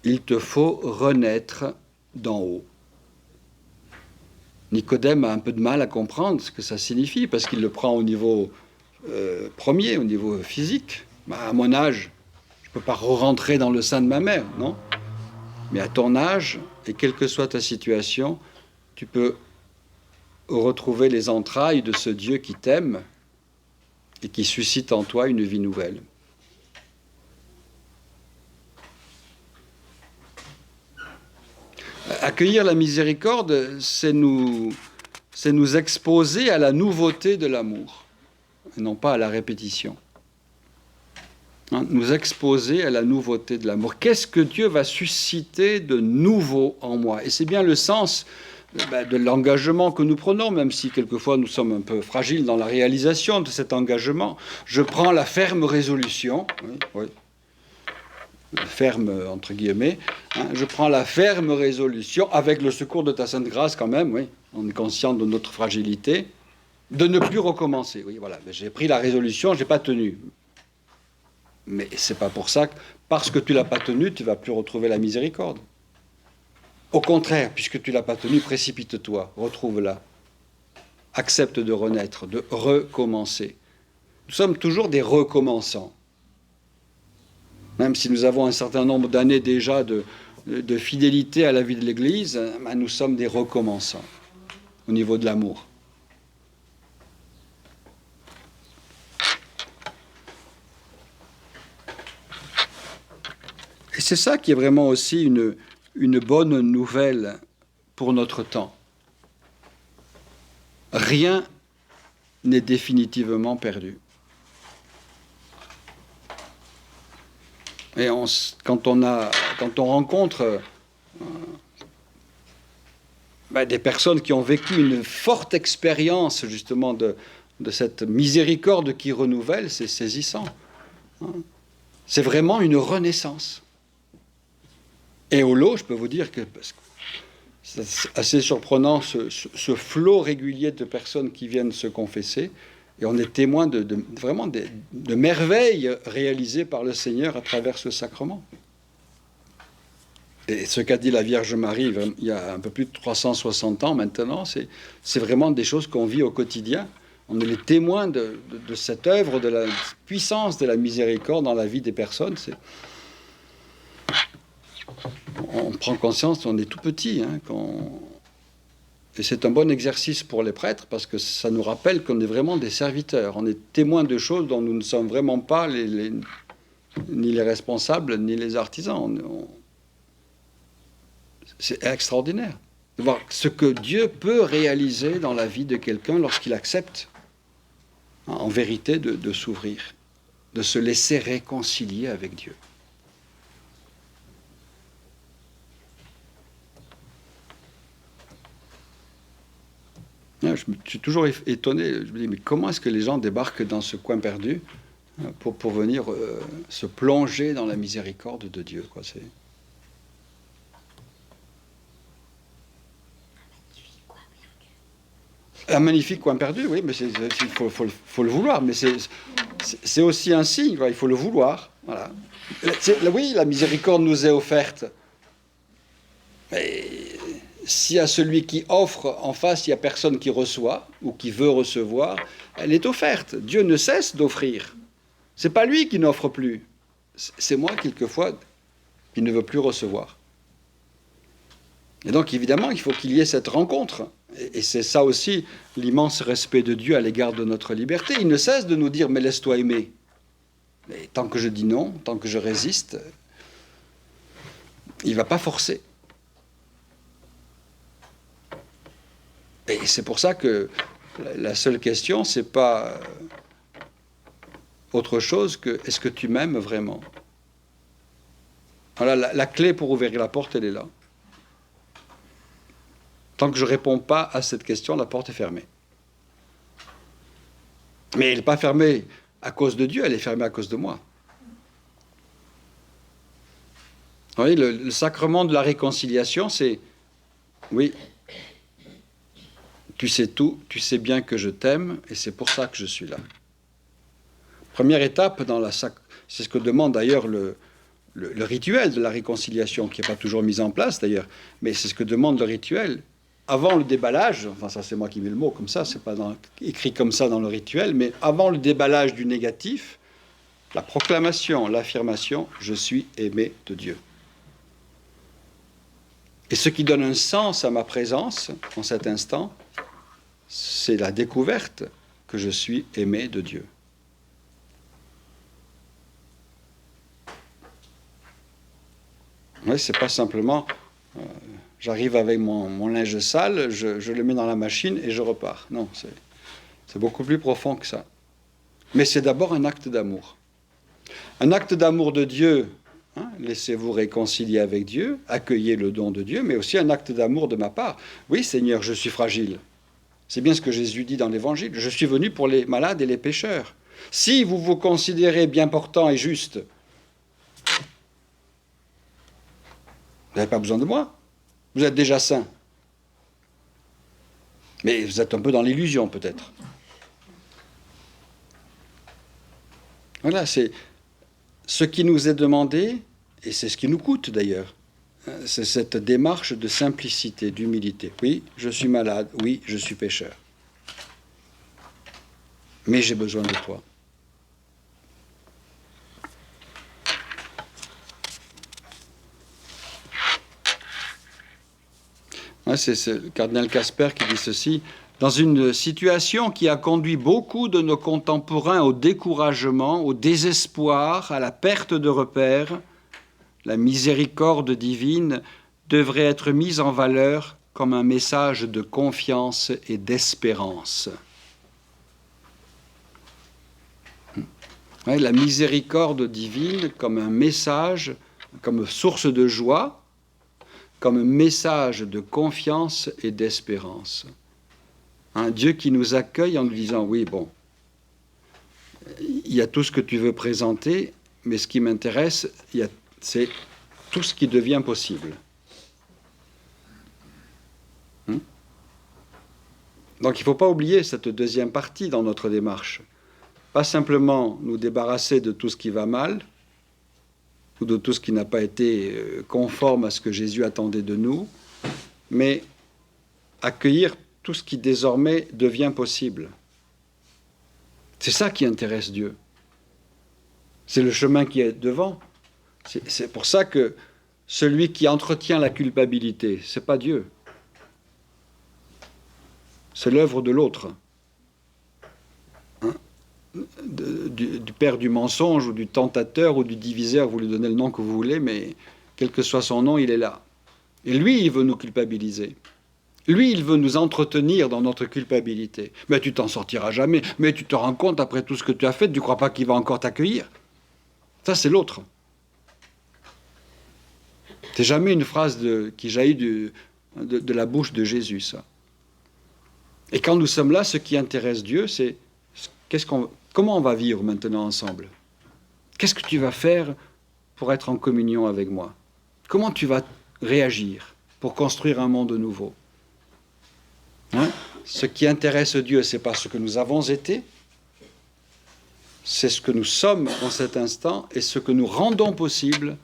Il te faut renaître d'en haut. Nicodème a un peu de mal à comprendre ce que ça signifie, parce qu'il le prend au niveau premier, au niveau physique. À mon âge, je ne peux pas rentrer dans le sein de ma mère, non ? Mais à ton âge, et quelle que soit ta situation, tu peux retrouver les entrailles de ce Dieu qui t'aime et qui suscite en toi une vie nouvelle. Accueillir la miséricorde, c'est nous exposer à la nouveauté de l'amour, et non pas à la répétition. Nous exposer à la nouveauté de l'amour. Qu'est-ce que Dieu va susciter de nouveau en moi ? Et c'est bien le sens de l'engagement que nous prenons, même si quelquefois nous sommes un peu fragiles dans la réalisation de cet engagement. Je prends la ferme résolution, oui, ferme entre guillemets, je prends la ferme résolution, avec le secours de ta Sainte Grâce quand même, oui, on est conscient de notre fragilité, de ne plus recommencer. Oui, voilà, j'ai pris la résolution, je n'ai pas tenu. Mais c'est pas pour ça que, parce que tu l'as pas tenu, tu vas plus retrouver la miséricorde. Au contraire, puisque tu l'as pas tenu, précipite-toi, retrouve-la. Accepte de renaître, de recommencer. Nous sommes toujours des recommençants. Même si nous avons un certain nombre d'années déjà de fidélité à la vie de l'Église, nous sommes des recommençants au niveau de l'amour. Et c'est ça qui est vraiment aussi une bonne nouvelle pour notre temps. Rien n'est définitivement perdu. Et quand on rencontre des personnes qui ont vécu une forte expérience justement de cette miséricorde qui renouvelle, c'est saisissant. C'est vraiment une renaissance. Et au lot, je peux vous dire que c'est assez surprenant ce flot régulier de personnes qui viennent se confesser, et on est témoin vraiment de merveilles réalisées par le Seigneur à travers ce sacrement. Et ce qu'a dit la Vierge Marie il y a un peu plus de 360 ans maintenant, c'est vraiment des choses qu'on vit au quotidien. On est les témoins de cette œuvre, de la puissance de la miséricorde dans la vie des personnes. On prend conscience, on est tout petit, et c'est un bon exercice pour les prêtres parce que ça nous rappelle qu'on est vraiment des serviteurs. On est témoins de choses dont nous ne sommes vraiment pas ni les responsables ni les artisans. C'est extraordinaire de voir ce que Dieu peut réaliser dans la vie de quelqu'un lorsqu'il accepte, en vérité, de s'ouvrir, de se laisser réconcilier avec Dieu. Je suis toujours étonné, je me dis, mais comment est-ce que les gens débarquent dans ce coin perdu pour venir se plonger dans la miséricorde de Dieu, quoi, c'est... Un magnifique coin perdu, oui, mais il faut le vouloir, mais c'est aussi un signe, quoi, il faut le vouloir, voilà. Oui, la miséricorde nous est offerte, mais si à celui qui offre en face, il n'y a personne qui reçoit ou qui veut recevoir, elle est offerte. Dieu ne cesse d'offrir. C'est pas lui qui n'offre plus. C'est moi, quelquefois, qui ne veux plus recevoir. Et donc, évidemment, il faut qu'il y ait cette rencontre. Et c'est ça aussi l'immense respect de Dieu à l'égard de notre liberté. Il ne cesse de nous dire, mais laisse-toi aimer. Mais tant que je dis non, tant que je résiste, il ne va pas forcer. Et c'est pour ça que la seule question, c'est pas autre chose que est-ce que tu m'aimes vraiment? Voilà, la clé pour ouvrir la porte, elle est là. Tant que je ne réponds pas à cette question, la porte est fermée. Mais elle n'est pas fermée à cause de Dieu, elle est fermée à cause de moi. Vous voyez, le sacrement de la réconciliation, c'est, oui, tu sais tout, tu sais bien que je t'aime, et c'est pour ça que je suis là. Première étape, c'est ce que demande d'ailleurs le rituel de la réconciliation, qui n'est pas toujours mis en place d'ailleurs, mais c'est ce que demande le rituel. Avant le déballage, enfin ça c'est moi qui mets le mot comme ça, c'est pas écrit comme ça dans le rituel, mais avant le déballage du négatif, la proclamation, l'affirmation, je suis aimé de Dieu. Et ce qui donne un sens à ma présence en cet instant, c'est la découverte que je suis aimé de Dieu. Oui, c'est pas simplement j'arrive avec mon linge sale, je le mets dans la machine et je repars. Non, c'est beaucoup plus profond que ça. Mais c'est d'abord un acte d'amour. Un acte d'amour de Dieu, hein, laissez-vous réconcilier avec Dieu, accueillez le don de Dieu, mais aussi un acte d'amour de ma part. Oui, Seigneur, je suis fragile. C'est bien ce que Jésus dit dans l'Évangile. Je suis venu pour les malades et les pécheurs. Si vous vous considérez bien portant et juste, vous n'avez pas besoin de moi. Vous êtes déjà saint. Mais vous êtes un peu dans l'illusion, peut-être. Voilà, c'est ce qui nous est demandé, et c'est ce qui nous coûte d'ailleurs. C'est cette démarche de simplicité, d'humilité. Oui, je suis malade. Oui, je suis pécheur. Mais j'ai besoin de toi. Ouais, c'est le cardinal Casper qui dit ceci. Dans une situation qui a conduit beaucoup de nos contemporains au découragement, au désespoir, à la perte de repères, la miséricorde divine devrait être mise en valeur comme un message de confiance et d'espérance. Ouais, la miséricorde divine comme un message, comme source de joie, comme message de confiance et d'espérance. Un Dieu qui nous accueille en nous disant, oui, bon, il y a tout ce que tu veux présenter, mais ce qui m'intéresse, c'est tout ce qui devient possible. Donc il ne faut pas oublier cette deuxième partie dans notre démarche. Pas simplement nous débarrasser de tout ce qui va mal, ou de tout ce qui n'a pas été conforme à ce que Jésus attendait de nous, mais accueillir tout ce qui désormais devient possible. C'est ça qui intéresse Dieu. C'est le chemin qui est devant. C'est pour ça que celui qui entretient la culpabilité, ce n'est pas Dieu. C'est l'œuvre de l'autre. Hein? Du père du mensonge, ou du tentateur, ou du diviseur, vous lui donnez le nom que vous voulez, mais quel que soit son nom, il est là. Et lui, il veut nous culpabiliser. Lui, il veut nous entretenir dans notre culpabilité. Mais tu t'en sortiras jamais. Mais tu te rends compte, après tout ce que tu as fait, tu ne crois pas qu'il va encore t'accueillir? Ça, c'est l'autre. C'est jamais une phrase qui jaillit de la bouche de Jésus, ça. Et quand nous sommes là, ce qui intéresse Dieu, c'est comment on va vivre maintenant ensemble? Qu'est-ce que tu vas faire pour être en communion avec moi? Comment tu vas réagir pour construire un monde nouveau? Hein? Ce qui intéresse Dieu, ce n'est pas ce que nous avons été, c'est ce que nous sommes en cet instant et ce que nous rendons possible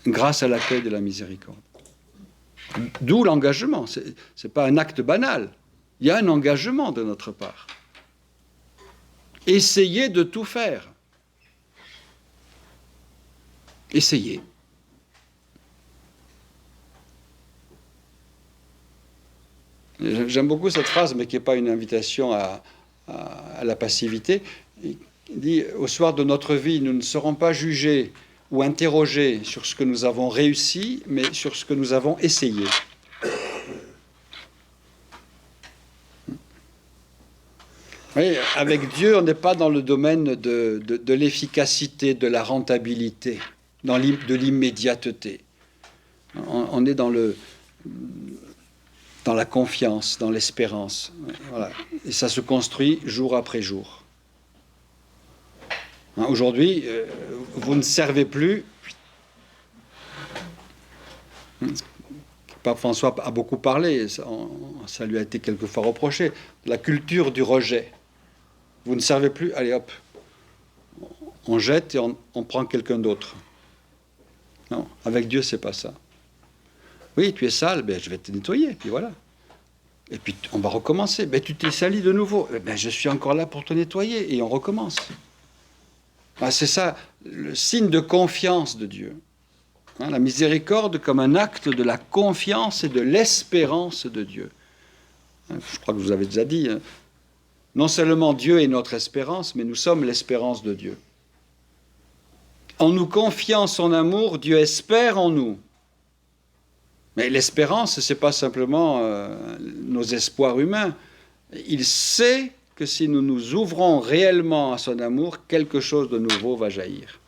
grâce à l'accueil de la miséricorde. D'où l'engagement. Ce n'est pas un acte banal. Il y a un engagement de notre part. Essayez de tout faire. Essayez. J'aime beaucoup cette phrase, mais qui n'est pas une invitation à la passivité. Il dit, au soir de notre vie, nous ne serons pas jugés ou interrogés sur ce que nous avons réussi, mais sur ce que nous avons essayé. Oui, avec Dieu, on n'est pas dans le domaine de l'efficacité, de la rentabilité, de l'immédiateté. On est dans la confiance, dans l'espérance. Voilà. Et ça se construit jour après jour. Aujourd'hui, vous ne servez plus. Pape François a beaucoup parlé, ça lui a été quelquefois reproché, de la culture du rejet. Vous ne servez plus, allez hop, on jette et on prend quelqu'un d'autre. Non, avec Dieu, c'est pas ça. Oui, tu es sale, ben, je vais te nettoyer, puis voilà. Et puis on va recommencer. Ben, tu t'es sali de nouveau, ben, je suis encore là pour te nettoyer, et on recommence. Ben, c'est ça, le signe de confiance de Dieu. Hein, la miséricorde comme un acte de la confiance et de l'espérance de Dieu. Hein, je crois que vous avez déjà dit, hein, non seulement Dieu est notre espérance, mais nous sommes l'espérance de Dieu. En nous confiant son amour, Dieu espère en nous. Mais l'espérance, ce n'est pas simplement nos espoirs humains. Il sait que si nous nous ouvrons réellement à son amour, quelque chose de nouveau va jaillir.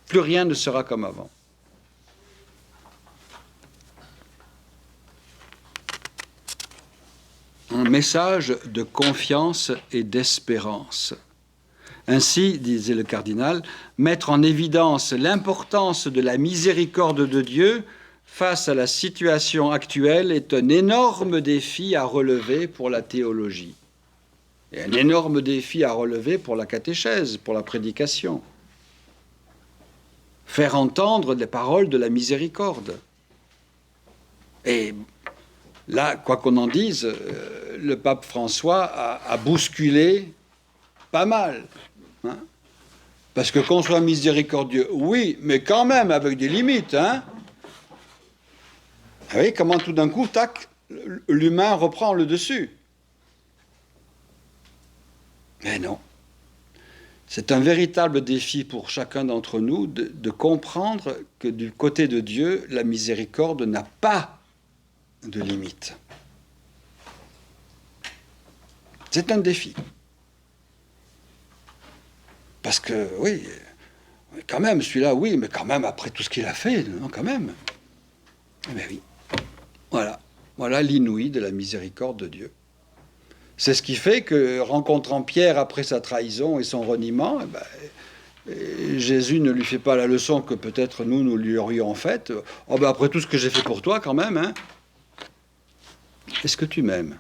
Plus rien ne sera comme avant. Un message de confiance et d'espérance. Ainsi, disait le cardinal, mettre en évidence l'importance de la miséricorde de Dieu face à la situation actuelle est un énorme défi à relever pour la théologie. Et un énorme défi à relever pour la catéchèse, pour la prédication. Faire entendre les paroles de la miséricorde. Et là, quoi qu'on en dise, le pape François a bousculé pas mal. Hein, parce que qu'on soit miséricordieux, oui, mais quand même avec des limites. Hein. Vous voyez comment tout d'un coup, tac, l'humain reprend le dessus. Mais non. C'est un véritable défi pour chacun d'entre nous de comprendre que du côté de Dieu, la miséricorde n'a pas de limite. C'est un défi. Parce que, oui, quand même, celui-là, oui, mais quand même, après tout ce qu'il a fait, non, quand même. Eh bien oui. Voilà l'inouï de la miséricorde de Dieu. C'est ce qui fait que, rencontrant Pierre après sa trahison et son reniement, Jésus ne lui fait pas la leçon que peut-être nous lui aurions faite. Oh ben après tout ce que j'ai fait pour toi, quand même, hein. Est-ce que tu m'aimes?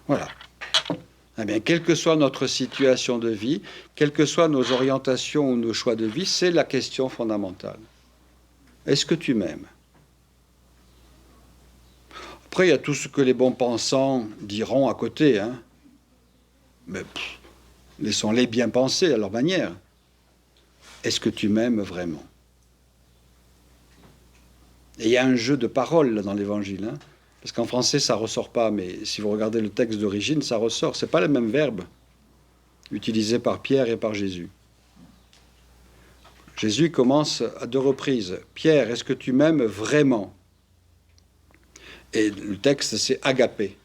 Voilà. Eh bien, quelle que soit notre situation de vie, quelles que soient nos orientations ou nos choix de vie, c'est la question fondamentale. Est-ce que tu m'aimes? Après, il y a tout ce que les bons pensants diront à côté. Hein. Mais laissons-les bien penser à leur manière. Est-ce que tu m'aimes vraiment? Et il y a un jeu de paroles là, dans l'Évangile. Hein. Parce qu'en français, ça ne ressort pas, mais si vous regardez le texte d'origine, ça ressort. Ce n'est pas le même verbe utilisé par Pierre et par Jésus. Jésus commence à 2 reprises. « Pierre, est-ce que tu m'aimes vraiment ?» Et le texte, c'est « agapé ».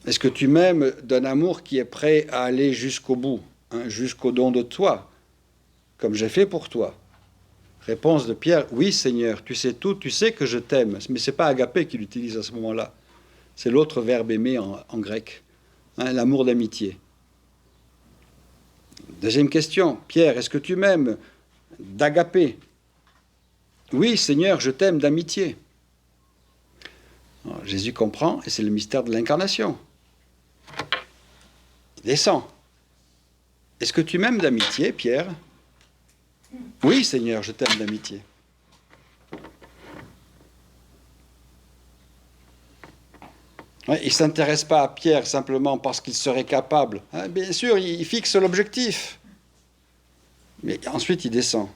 Est-ce que tu m'aimes d'un amour qui est prêt à aller jusqu'au bout, hein, jusqu'au don de toi, comme j'ai fait pour toi? Réponse de Pierre, oui Seigneur, tu sais tout, tu sais que je t'aime. Mais ce n'est pas agapé qu'il utilise à ce moment-là. C'est l'autre verbe aimer en grec, hein, l'amour d'amitié. Deuxième question, Pierre, est-ce que tu m'aimes d'agapé? Oui Seigneur, je t'aime d'amitié. Alors, Jésus comprend, et c'est le mystère de l'incarnation. Il descend. Est-ce que tu m'aimes d'amitié, Pierre? Oui, Seigneur, je t'aime d'amitié. Ouais, il ne s'intéresse pas à Pierre simplement parce qu'il serait capable. Hein, bien sûr, il fixe l'objectif. Mais ensuite, il descend.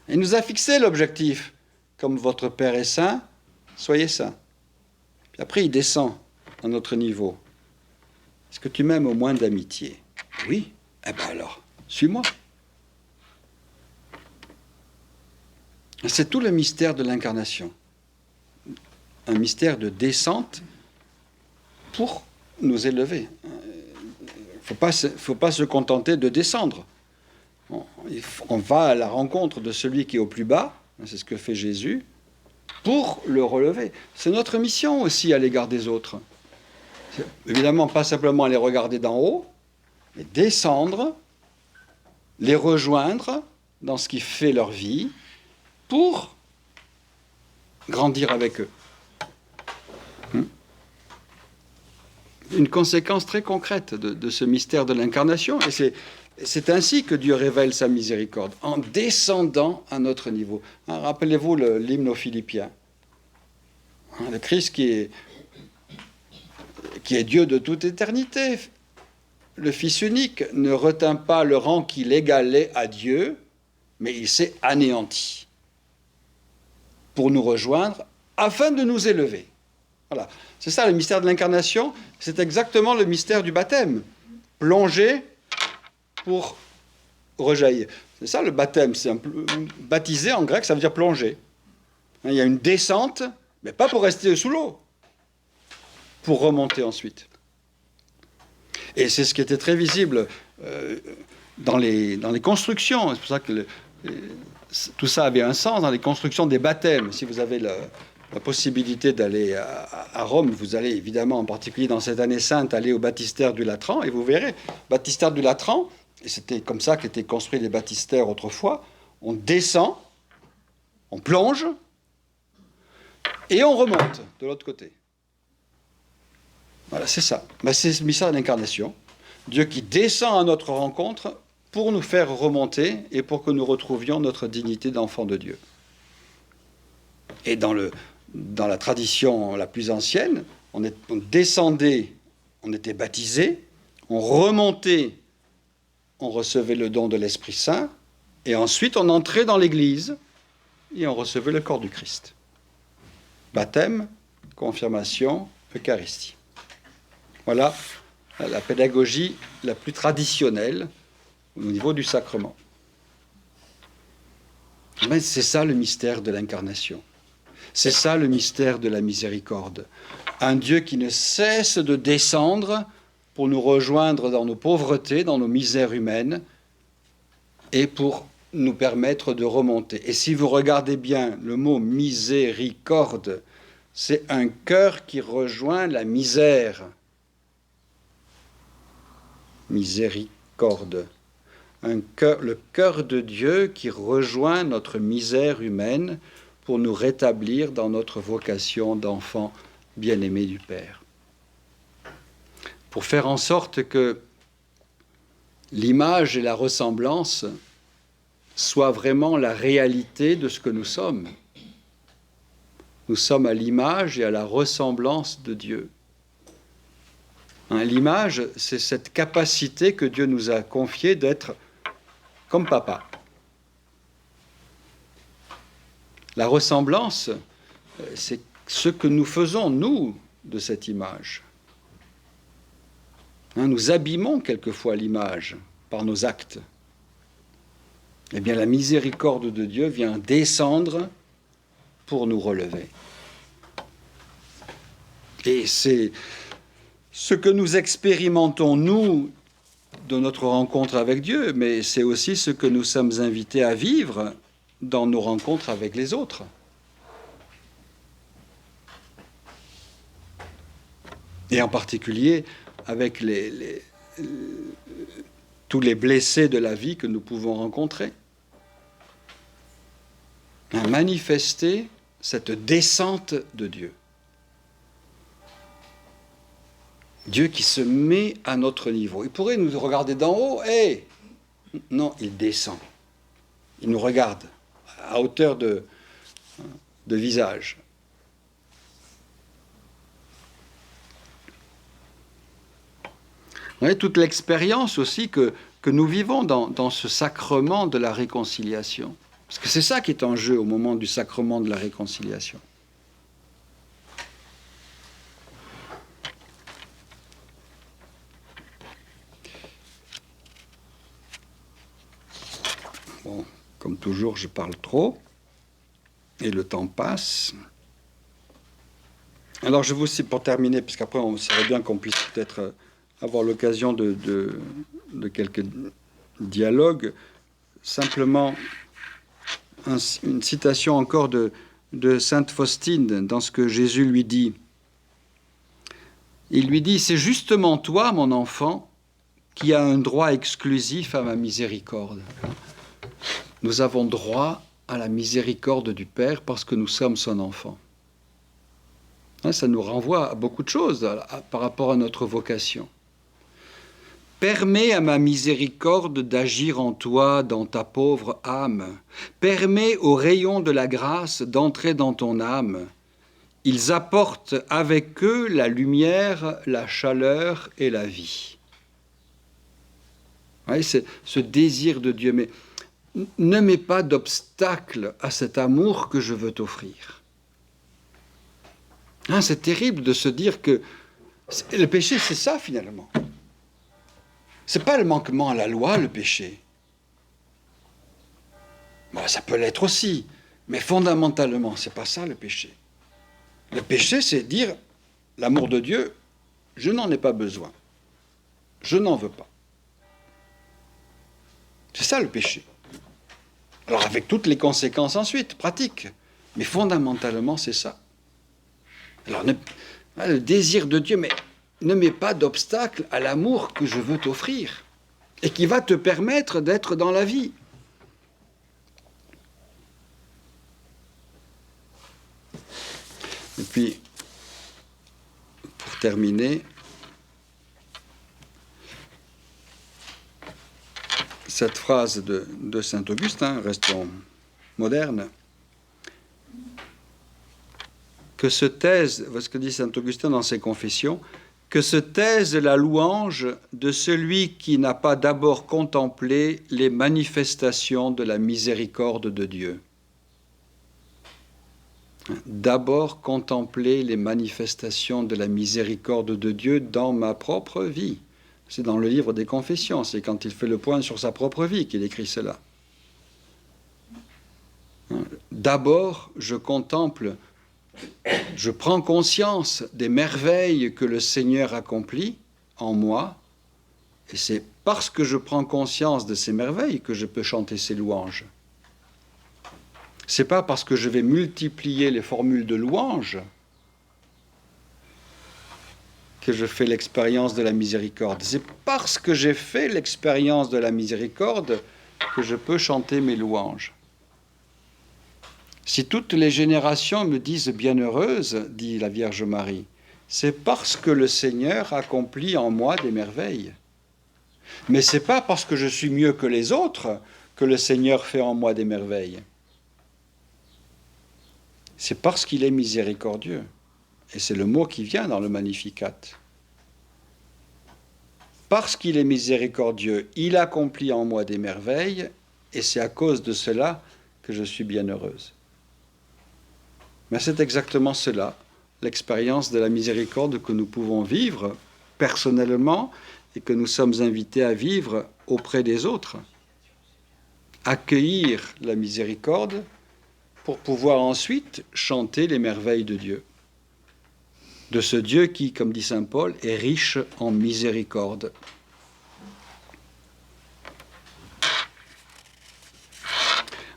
Il nous a fixé l'objectif. Comme votre Père est saint, soyez saints. Puis après, il descend à notre niveau. Est-ce que tu m'aimes au moins d'amitié? Oui. Eh bien alors, suis-moi. C'est tout le mystère de l'incarnation. Un mystère de descente pour nous élever. Il ne faut pas se contenter de descendre. On va à la rencontre de celui qui est au plus bas, c'est ce que fait Jésus, pour le relever. C'est notre mission aussi à l'égard des autres. Évidemment, pas simplement les regarder d'en haut, mais descendre, les rejoindre dans ce qui fait leur vie, pour grandir avec eux. Une conséquence très concrète de ce mystère de l'incarnation, et c'est ainsi que Dieu révèle sa miséricorde, en descendant à notre niveau. Rappelez-vous l'hymne aux Philippiens. Le Christ qui est Dieu de toute éternité, le Fils unique, ne retint pas le rang qui l'égalait à Dieu, mais il s'est anéanti pour nous rejoindre, afin de nous élever. Voilà. C'est ça le mystère de l'incarnation, c'est exactement le mystère du baptême. Plonger pour rejaillir. C'est ça le baptême, baptiser en grec, ça veut dire plonger. Il y a une descente, mais pas pour rester sous l'eau, pour remonter ensuite. Et c'est ce qui était très visible dans les constructions. C'est pour ça que tout ça avait un sens dans les constructions des baptêmes. Si vous avez la possibilité d'aller à Rome, vous allez évidemment, en particulier dans cette année sainte, aller au baptistère du Latran, et vous verrez, baptistère du Latran, et c'était comme ça qu'étaient construits les baptistères autrefois, on descend, on plonge, et on remonte de l'autre côté. Voilà, c'est ça. C'est le mystère de l'incarnation. Dieu qui descend à notre rencontre pour nous faire remonter et pour que nous retrouvions notre dignité d'enfant de Dieu. Et dans la tradition la plus ancienne, on descendait, on était baptisé, on remontait, on recevait le don de l'Esprit Saint, et ensuite on entrait dans l'Église et on recevait le corps du Christ. Baptême, confirmation, Eucharistie. Voilà la pédagogie la plus traditionnelle au niveau du sacrement. Mais c'est ça le mystère de l'incarnation. C'est ça le mystère de la miséricorde. Un Dieu qui ne cesse de descendre pour nous rejoindre dans nos pauvretés, dans nos misères humaines, et pour nous permettre de remonter. Et si vous regardez bien le mot miséricorde, c'est un cœur qui rejoint la misère. Miséricorde. Le cœur de Dieu qui rejoint notre misère humaine pour nous rétablir dans notre vocation d'enfant bien-aimé du Père. Pour faire en sorte que l'image et la ressemblance soient vraiment la réalité de ce que nous sommes. Nous sommes à l'image et à la ressemblance de Dieu. L'image, c'est cette capacité que Dieu nous a confiée d'être comme papa. La ressemblance, c'est ce que nous faisons, nous, de cette image. Nous abîmons quelquefois l'image par nos actes. Eh bien, la miséricorde de Dieu vient descendre pour nous relever. Et c'est ce que nous expérimentons, nous, de notre rencontre avec Dieu, mais c'est aussi ce que nous sommes invités à vivre dans nos rencontres avec les autres. Et en particulier avec tous les blessés de la vie que nous pouvons rencontrer. Manifester cette descente de Dieu. Dieu qui se met à notre niveau. Il pourrait nous regarder d'en haut, non, il descend. Il nous regarde à hauteur de visage. Vous voyez, toute l'expérience aussi que nous vivons dans ce sacrement de la réconciliation. Parce que c'est ça qui est en jeu au moment du sacrement de la réconciliation. Comme toujours, je parle trop et le temps passe. Alors je vous cite pour terminer, puisqu'après on serait bien qu'on puisse peut-être avoir l'occasion de quelques dialogues, simplement une citation encore de Sainte Faustine dans ce que Jésus lui dit. Il lui dit « C'est justement toi, mon enfant, qui as un droit exclusif à ma miséricorde. » Nous avons droit à la miséricorde du Père parce que nous sommes son enfant. Ça nous renvoie à beaucoup de choses par rapport à notre vocation. Permets à ma miséricorde d'agir en toi, dans ta pauvre âme. Permets aux rayons de la grâce d'entrer dans ton âme. Ils apportent avec eux la lumière, la chaleur et la vie. Ouais, c'est ce désir de Dieu. Mais ne mets pas d'obstacle à cet amour que je veux t'offrir. C'est terrible de se dire que le péché, c'est ça finalement. Ce n'est pas le manquement à la loi, le péché. Bon, ça peut l'être aussi, mais fondamentalement, ce n'est pas ça le péché. Le péché, c'est dire l'amour de Dieu, je n'en ai pas besoin. Je n'en veux pas. C'est ça le péché. Alors avec toutes les conséquences ensuite, pratiques. Mais fondamentalement, c'est ça. Alors le désir de Dieu, mais ne mets pas d'obstacle à l'amour que je veux t'offrir et qui va te permettre d'être dans la vie. Et puis, pour terminer, cette phrase de saint Augustin, restons modernes, que se taise, ce que dit saint Augustin dans ses Confessions, que se taise la louange de celui qui n'a pas d'abord contemplé les manifestations de la miséricorde de Dieu. D'abord contempler les manifestations de la miséricorde de Dieu dans ma propre vie. C'est dans le livre des Confessions, c'est quand il fait le point sur sa propre vie qu'il écrit cela. D'abord, je contemple, je prends conscience des merveilles que le Seigneur accomplit en moi, et c'est parce que je prends conscience de ces merveilles que je peux chanter ses louanges. C'est pas parce que je vais multiplier les formules de louange que je fais l'expérience de la miséricorde. C'est parce que j'ai fait l'expérience de la miséricorde que je peux chanter mes louanges. Si toutes les générations me disent bienheureuse, dit la Vierge Marie, c'est parce que le Seigneur accomplit en moi des merveilles. Mais c'est pas parce que je suis mieux que les autres que le Seigneur fait en moi des merveilles. C'est parce qu'il est miséricordieux. Et c'est le mot qui vient dans le Magnificat. Parce qu'il est miséricordieux, il accomplit en moi des merveilles, et c'est à cause de cela que je suis bienheureuse. Mais c'est exactement cela, l'expérience de la miséricorde que nous pouvons vivre personnellement et que nous sommes invités à vivre auprès des autres. Accueillir la miséricorde pour pouvoir ensuite chanter les merveilles de Dieu. De ce Dieu qui, comme dit saint Paul, est riche en miséricorde.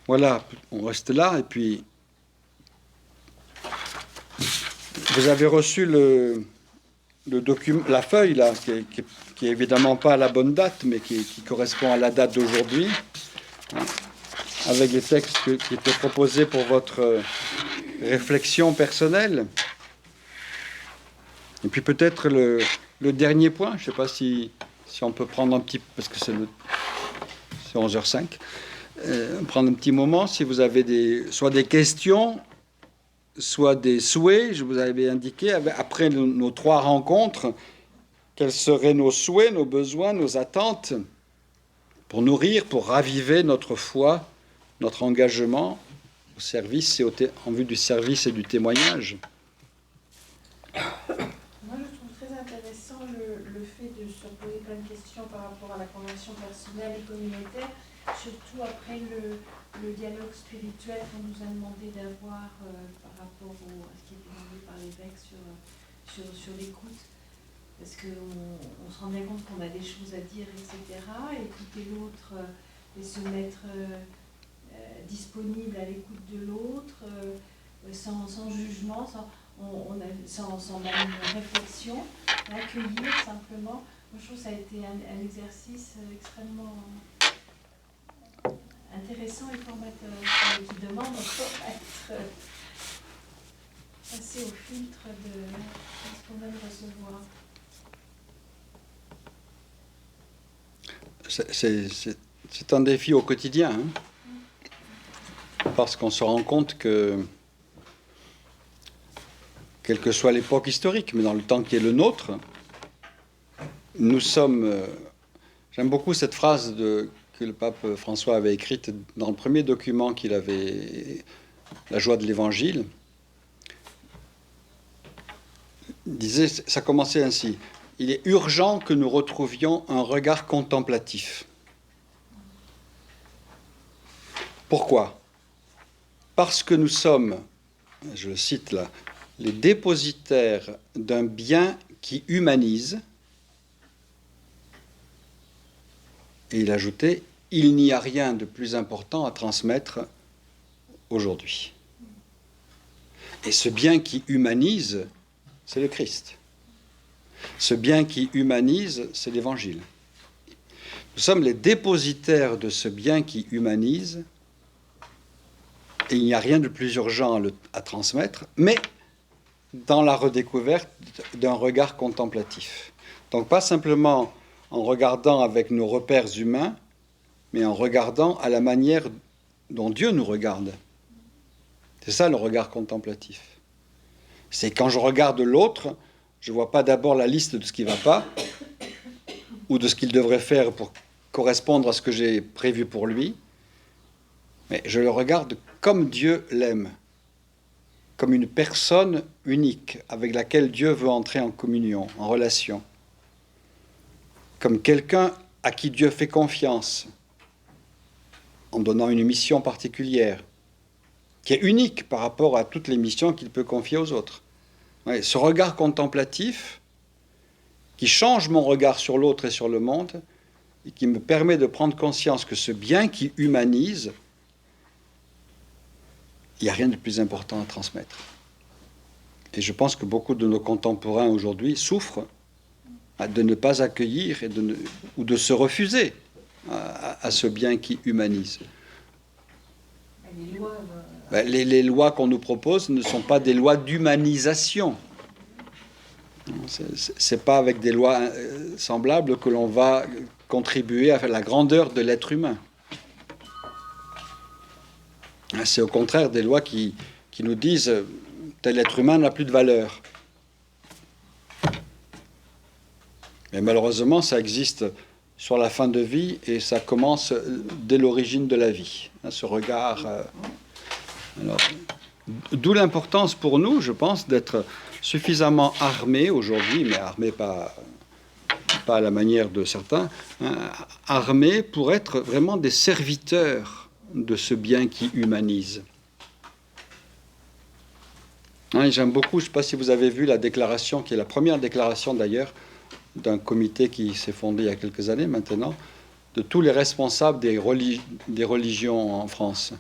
Voilà, on reste là, et puis vous avez reçu le document, la feuille là, qui est évidemment pas à la bonne date, mais qui correspond à la date d'aujourd'hui, avec les textes qui étaient proposés pour votre réflexion personnelle. Et puis peut-être le dernier point, je ne sais pas si on peut prendre un petit, parce que c'est 11h05, prendre un petit moment, si vous avez soit des questions, soit des souhaits. Je vous avais indiqué, après nos 3 rencontres, quels seraient nos souhaits, nos besoins, nos attentes, pour nourrir, pour raviver notre foi, notre engagement au service et en vue du service et du témoignage. Moi, je trouve très intéressant le fait de se poser plein de questions question par rapport à la conversion personnelle et communautaire, surtout après le dialogue spirituel qu'on nous a demandé d'avoir par rapport à ce qui était demandé par l'évêque sur l'écoute. Parce qu'on se rend bien compte qu'on a des choses à dire, etc. Écouter l'autre et se mettre disponible à l'écoute de l'autre, sans jugement, sans même réflexion, l'accueillir simplement. Moi, je trouve que ça a été un exercice extrêmement intéressant et formateur, qui demande encore à être passé au filtre de ce qu'on vient de recevoir. C'est un défi au quotidien, parce qu'on se rend compte que, quelle que soit l'époque historique, mais dans le temps qui est le nôtre, nous sommes... J'aime beaucoup cette phrase que le pape François avait écrite dans le premier document qu'il avait, La joie de l'Évangile. Il disait, ça commençait ainsi: il est urgent que nous retrouvions un regard contemplatif. Pourquoi ? Parce que nous sommes, je le cite là, les dépositaires d'un bien qui humanise. Et il ajoutait, il n'y a rien de plus important à transmettre aujourd'hui. Et ce bien qui humanise, c'est le Christ. Ce bien qui humanise, c'est l'Évangile. Nous sommes les dépositaires de ce bien qui humanise, et il n'y a rien de plus urgent à transmettre, mais dans la redécouverte d'un regard contemplatif. Donc pas simplement en regardant avec nos repères humains, mais en regardant à la manière dont Dieu nous regarde. C'est ça le regard contemplatif. C'est quand je regarde l'autre, je ne vois pas d'abord la liste de ce qui ne va pas, ou de ce qu'il devrait faire pour correspondre à ce que j'ai prévu pour lui, mais je le regarde comme Dieu l'aime, comme une personne unique avec laquelle Dieu veut entrer en communion, en relation, comme quelqu'un à qui Dieu fait confiance, en donnant une mission particulière, qui est unique par rapport à toutes les missions qu'il peut confier aux autres. Ouais, ce regard contemplatif, qui change mon regard sur l'autre et sur le monde, et qui me permet de prendre conscience que ce bien qui humanise, il n'y a rien de plus important à transmettre. Et je pense que beaucoup de nos contemporains aujourd'hui souffrent de ne pas accueillir ou de se refuser à ce bien qui humanise. Les lois qu'on nous propose ne sont pas des lois d'humanisation. C'est pas avec des lois semblables que l'on va contribuer à la grandeur de l'être humain. C'est au contraire des lois qui nous disent tel être humain n'a plus de valeur. Mais malheureusement, ça existe sur la fin de vie et ça commence dès l'origine de la vie. Ce regard. D'où l'importance pour nous, je pense, d'être suffisamment armés aujourd'hui, mais armés pas à la manière de certains, armés pour être vraiment des serviteurs de ce bien qui humanise. J'aime beaucoup, je ne sais pas si vous avez vu la déclaration, qui est la première déclaration d'ailleurs, d'un comité qui s'est fondé il y a quelques années maintenant, de tous les responsables des religions en France.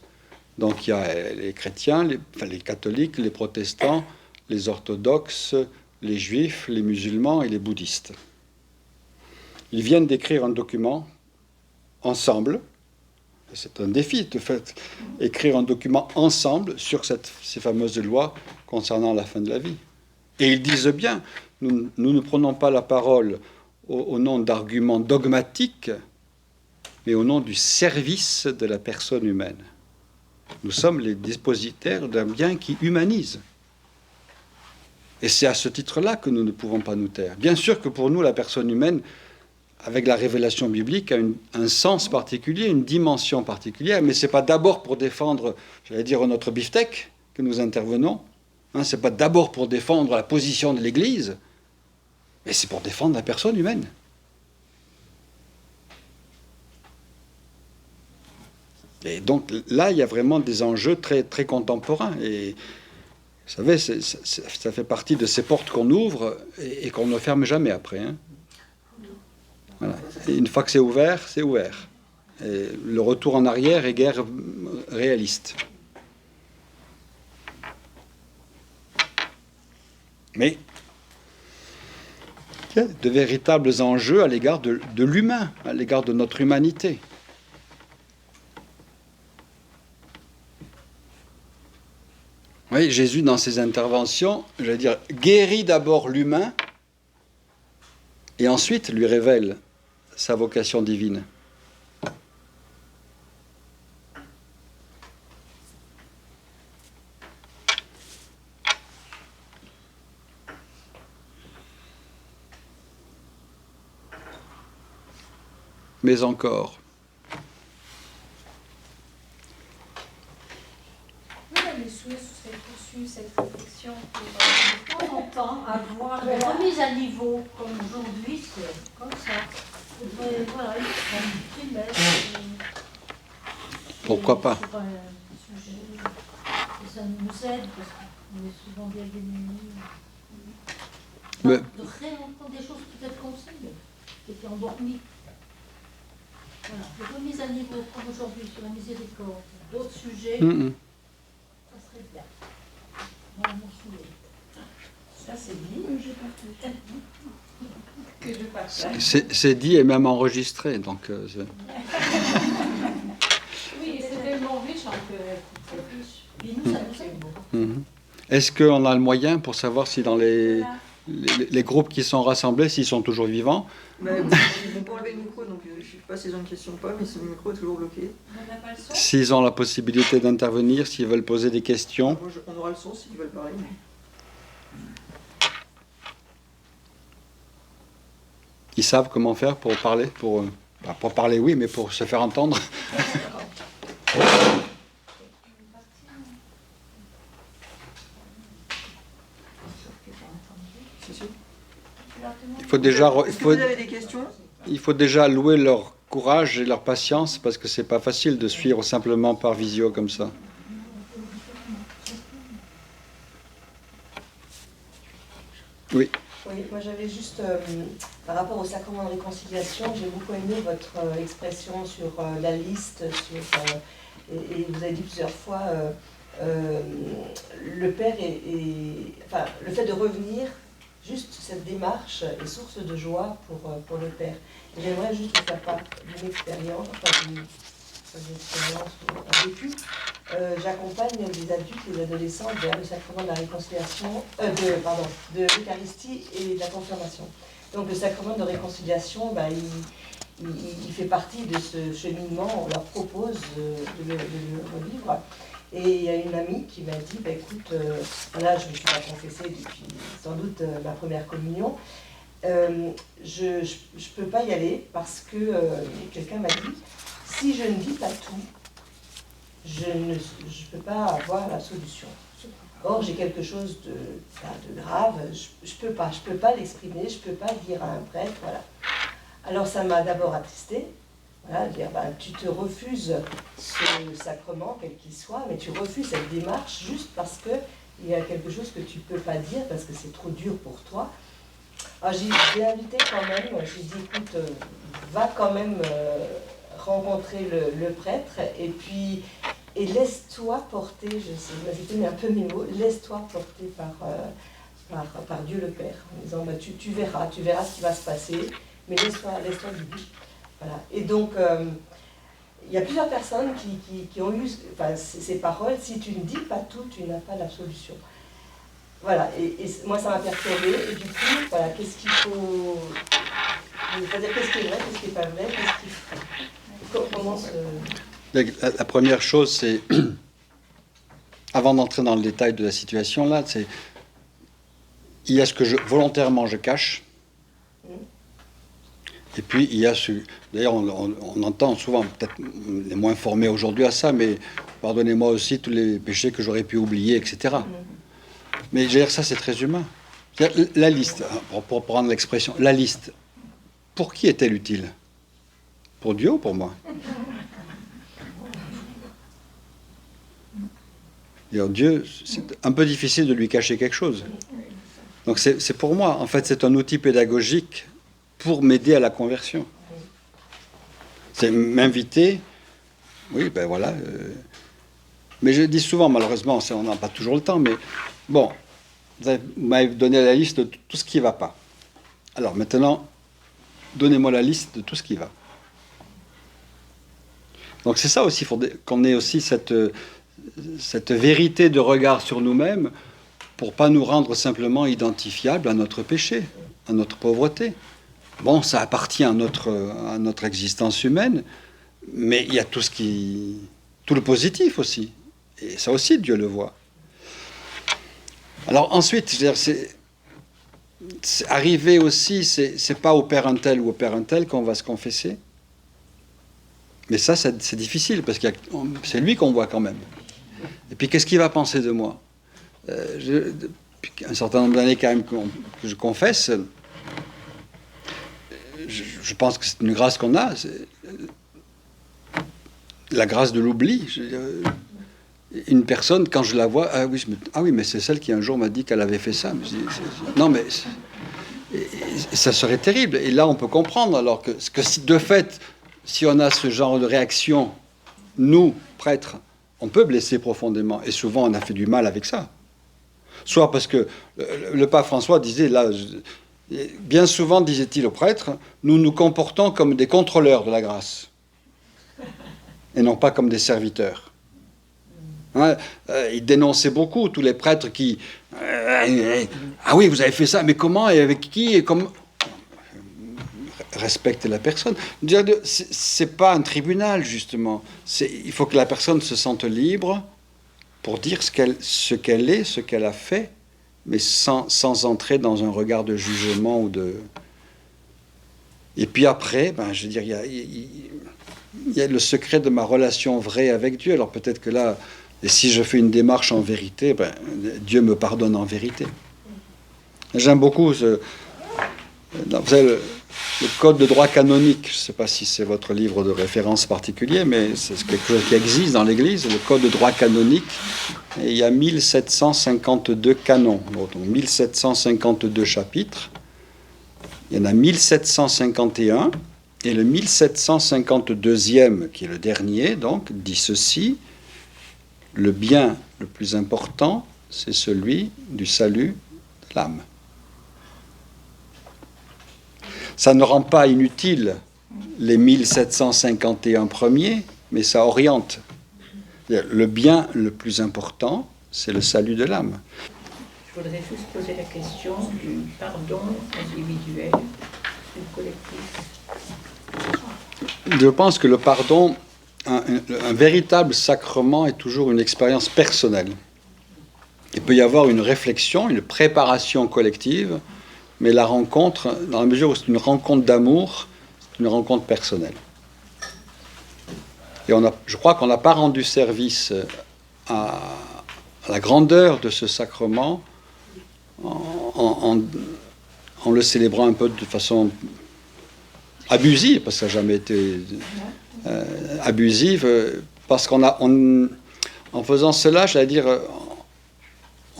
Donc il y a les chrétiens, les catholiques, les protestants, les orthodoxes, les juifs, les musulmans et les bouddhistes. Ils viennent d'écrire un document ensemble. C'est un défi de fait, écrire un document ensemble sur ces fameuses lois concernant la fin de la vie. Et ils disent bien, nous ne prenons pas la parole au nom d'arguments dogmatiques, mais au nom du service de la personne humaine. Nous sommes les dépositaires d'un bien qui humanise. Et c'est à ce titre-là que nous ne pouvons pas nous taire. Bien sûr que pour nous, la personne humaine, avec la révélation biblique, a un sens particulier, une dimension particulière, mais ce n'est pas d'abord pour défendre, j'allais dire, notre beefsteak que nous intervenons. Ce n'est pas d'abord pour défendre la position de l'Église, mais c'est pour défendre la personne humaine. Et donc là, il y a vraiment des enjeux très, très contemporains. Et vous savez, ça fait partie de ces portes qu'on ouvre et qu'on ne ferme jamais après. Hein. Voilà. Et une fois que c'est ouvert, c'est ouvert. Et le retour en arrière est guère réaliste. Mais il y a de véritables enjeux à l'égard de l'humain, à l'égard de notre humanité. Oui, Jésus, dans ses interventions, j'allais dire, guérit d'abord l'humain et ensuite lui révèle sa vocation divine. Mais encore. Oui, les souhaits seraient poursuivre cette réflexion pour de temps en temps avoir des remises à niveau, comme aujourd'hui, c'est comme ça. Mais voilà, il faut un trimestre. Pourquoi pas? Sur un sujet, et ça nous aide parce qu'on est souvent bien démunis. Mais... De réentendre des choses peut-être qu'on sait, qui étaient endormies. Voilà, des remises à niveau, comme aujourd'hui, sur la miséricorde, d'autres sujets, ça serait bien. Voilà mon souhait. Ça, c'est dit, que je partage. C'est dit et même enregistré, donc... Oui, c'est tellement riche, on peut être très riche. Et nous, ça nous aide beaucoup. Est-ce qu'on a le moyen pour savoir si dans les groupes qui sont rassemblés, s'ils sont toujours vivants? Ils vont pas enlever le micro, donc je ne sais pas si les gens ne questionnent pas, mais ce micro est toujours bloqué. On n'a pas le son. S'ils ont la possibilité d'intervenir, s'ils veulent poser des questions. Moi, on aura le son s'ils veulent parler. Ils savent comment faire pour parler, pour parler oui, mais pour se faire entendre. Il faut déjà louer leur courage et leur patience parce que c'est pas facile de suivre simplement par visio comme ça. Oui. Oui, moi j'avais juste, par rapport au sacrement de réconciliation, j'ai beaucoup aimé votre expression sur la liste, et vous avez dit plusieurs fois, le Père enfin, le fait de revenir, juste cette démarche est source de joie pour le Père. Et j'aimerais juste vous faire part d'une expérience, d'une expérience vécue. J'accompagne les adultes et les adolescents vers le sacrement de la réconciliation, de l'Eucharistie et de la confirmation. Donc le sacrement de réconciliation, il fait partie de ce cheminement, on leur propose de le revivre. Et il y a une amie qui m'a dit, écoute, là je ne me suis pas confessée depuis sans doute ma première communion, je ne peux pas y aller parce que quelqu'un m'a dit, si je ne dis pas tout, je ne peux pas avoir la solution. Or, j'ai quelque chose de grave, je peux pas l'exprimer, je ne peux pas dire à un prêtre, voilà. Alors ça m'a d'abord attristée, voilà, dire, tu te refuses ce sacrement, quel qu'il soit, mais tu refuses cette démarche juste parce qu'il y a quelque chose que tu ne peux pas dire, parce que c'est trop dur pour toi. Alors j'ai invité quand même, j'ai dit, écoute, va quand même rencontrer le prêtre, et laisse-toi porter, j'ai mis un peu mes mots, laisse-toi porter par Dieu le Père, en disant, tu verras ce qui va se passer, mais laisse-toi guider. Voilà. Et donc, il y a plusieurs personnes qui ont eu ces paroles, si tu ne dis pas tout, tu n'as pas la solution. Voilà, et moi ça m'a perturbée, et du coup, voilà, qu'est-ce qu'il faut... C'est-à-dire qu'est-ce qui est vrai, qu'est-ce qui n'est pas vrai, qu'est-ce qu'il faut... Comment se... La première chose, c'est, avant d'entrer dans le détail de la situation là, c'est, il y a ce que volontairement je cache, et puis il y a d'ailleurs on entend souvent, peut-être les moins formés aujourd'hui à ça, mais pardonnez-moi aussi tous les péchés que j'aurais pu oublier, etc. Mais je veux dire, ça c'est très humain. La liste, pour prendre l'expression, la liste, pour qui est-elle utile? Pour Dieu ou pour moi? Dire, Dieu, c'est un peu difficile de lui cacher quelque chose. Donc c'est pour moi, en fait, c'est un outil pédagogique pour m'aider à la conversion. C'est m'inviter, oui, ben voilà. Mais je dis souvent, malheureusement, on n'a pas toujours le temps, mais bon, vous m'avez donné la liste de tout ce qui ne va pas. Alors maintenant, donnez-moi la liste de tout ce qui va. Donc c'est ça aussi, il faut qu'on ait aussi cette vérité de regard sur nous-mêmes pour ne pas nous rendre simplement identifiables à notre péché, à notre pauvreté. Bon, ça appartient à notre existence humaine, mais il y a tout le positif aussi. Et ça aussi, Dieu le voit. Alors ensuite, je veux dire, c'est arriver aussi, c'est pas au père un tel ou au père un tel qu'on va se confesser. Mais ça, c'est difficile, parce que c'est lui qu'on voit quand même. Et puis, qu'est-ce qu'il va penser de moi? Depuis un certain nombre d'années quand même que je confesse, je pense que c'est une grâce qu'on a, la grâce de l'oubli. Une personne, quand je la vois, ah oui, mais c'est celle qui un jour m'a dit qu'elle avait fait ça. Non, mais ça serait terrible. Et là, on peut comprendre, alors que de fait, si on a ce genre de réaction, nous, prêtres, on peut blesser profondément. Et souvent, on a fait du mal avec ça. Soit parce que le pape François disait, là, bien souvent, disait-il aux prêtres, nous nous comportons comme des contrôleurs de la grâce. Et non pas comme des serviteurs. Hein, il dénonçait beaucoup tous les prêtres qui... ah oui, vous avez fait ça, mais comment et avec qui et comment... Respecter la personne. C'est pas un tribunal, justement. Il faut que la personne se sente libre pour dire ce qu'elle est, ce qu'elle a fait, mais sans entrer dans un regard de jugement ou de... Et puis après, je veux dire, il y a le secret de ma relation vraie avec Dieu. Alors peut-être que là, et si je fais une démarche en vérité, Dieu me pardonne en vérité. J'aime beaucoup vous savez, le code de droit canonique. Je ne sais pas si c'est votre livre de référence particulier, mais c'est quelque chose qui existe dans l'Église, le code de droit canonique. Et il y a 1752 canons, donc 1752 chapitres. Il y en a 1751, et le 1752e, qui est le dernier, donc, dit ceci: le bien le plus important, c'est celui du salut de l'âme. Ça ne rend pas inutile les 1751 premiers, mais ça oriente. Le bien le plus important, c'est le salut de l'âme. Je voudrais juste poser la question du pardon individuel et collectif. Je pense que le pardon, un véritable sacrement, est toujours une expérience personnelle. Il peut y avoir une réflexion, une préparation collective, mais la rencontre, dans la mesure où c'est une rencontre d'amour, c'est une rencontre personnelle. Et je crois qu'on n'a pas rendu service à la grandeur de ce sacrement en le célébrant un peu de façon abusive, parce que ça n'a jamais été abusive, parce en faisant cela, j'allais dire,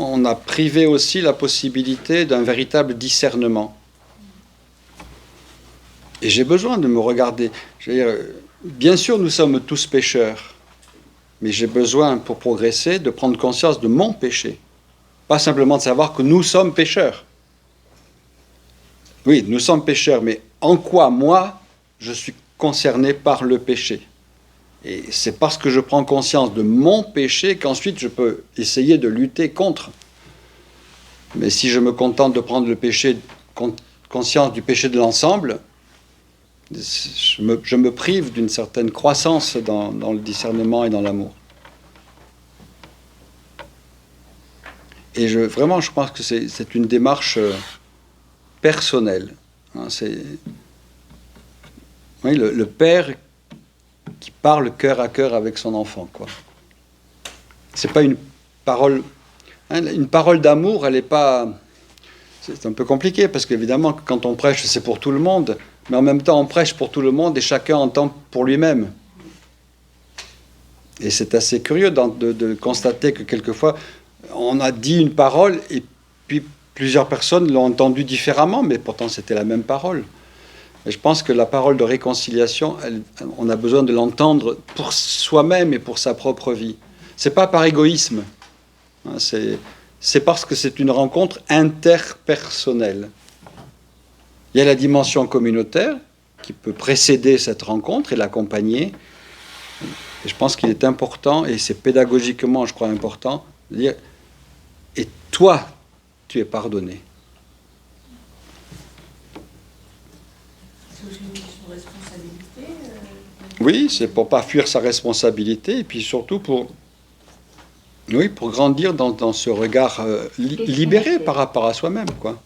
on a privé aussi la possibilité d'un véritable discernement. Et j'ai besoin de me regarder. Je veux dire, bien sûr, nous sommes tous pécheurs, mais j'ai besoin, pour progresser, de prendre conscience de mon péché. Pas simplement de savoir que nous sommes pécheurs. Oui, nous sommes pécheurs, mais en quoi, moi, je suis concerné par le péché? Et c'est parce que je prends conscience de mon péché qu'ensuite je peux essayer de lutter contre. Mais si je me contente de prendre conscience du péché de l'ensemble, je me prive d'une certaine croissance dans le discernement et dans l'amour. Et vraiment, je pense que c'est une démarche personnelle. Hein, oui, le père qui parle cœur à cœur avec son enfant, quoi. C'est pas une parole... une parole d'amour, elle n'est pas... C'est un peu compliqué, parce qu'évidemment, quand on prêche, c'est pour tout le monde, mais en même temps, on prêche pour tout le monde et chacun entend pour lui-même. Et c'est assez curieux de constater que quelquefois, on a dit une parole et puis plusieurs personnes l'ont entendue différemment, mais pourtant c'était la même parole. Et je pense que la parole de réconciliation, on a besoin de l'entendre pour soi-même et pour sa propre vie. C'est pas par égoïsme, hein, c'est parce que c'est une rencontre interpersonnelle. Il y a la dimension communautaire qui peut précéder cette rencontre et l'accompagner. Et je pense qu'il est important, et c'est pédagogiquement, je crois, important, de dire « Et toi, tu es pardonné ». C'est aussi une question de responsabilité. Oui, c'est pour ne pas fuir sa responsabilité, et puis surtout pour grandir dans ce regard libéré par rapport à soi-même, quoi.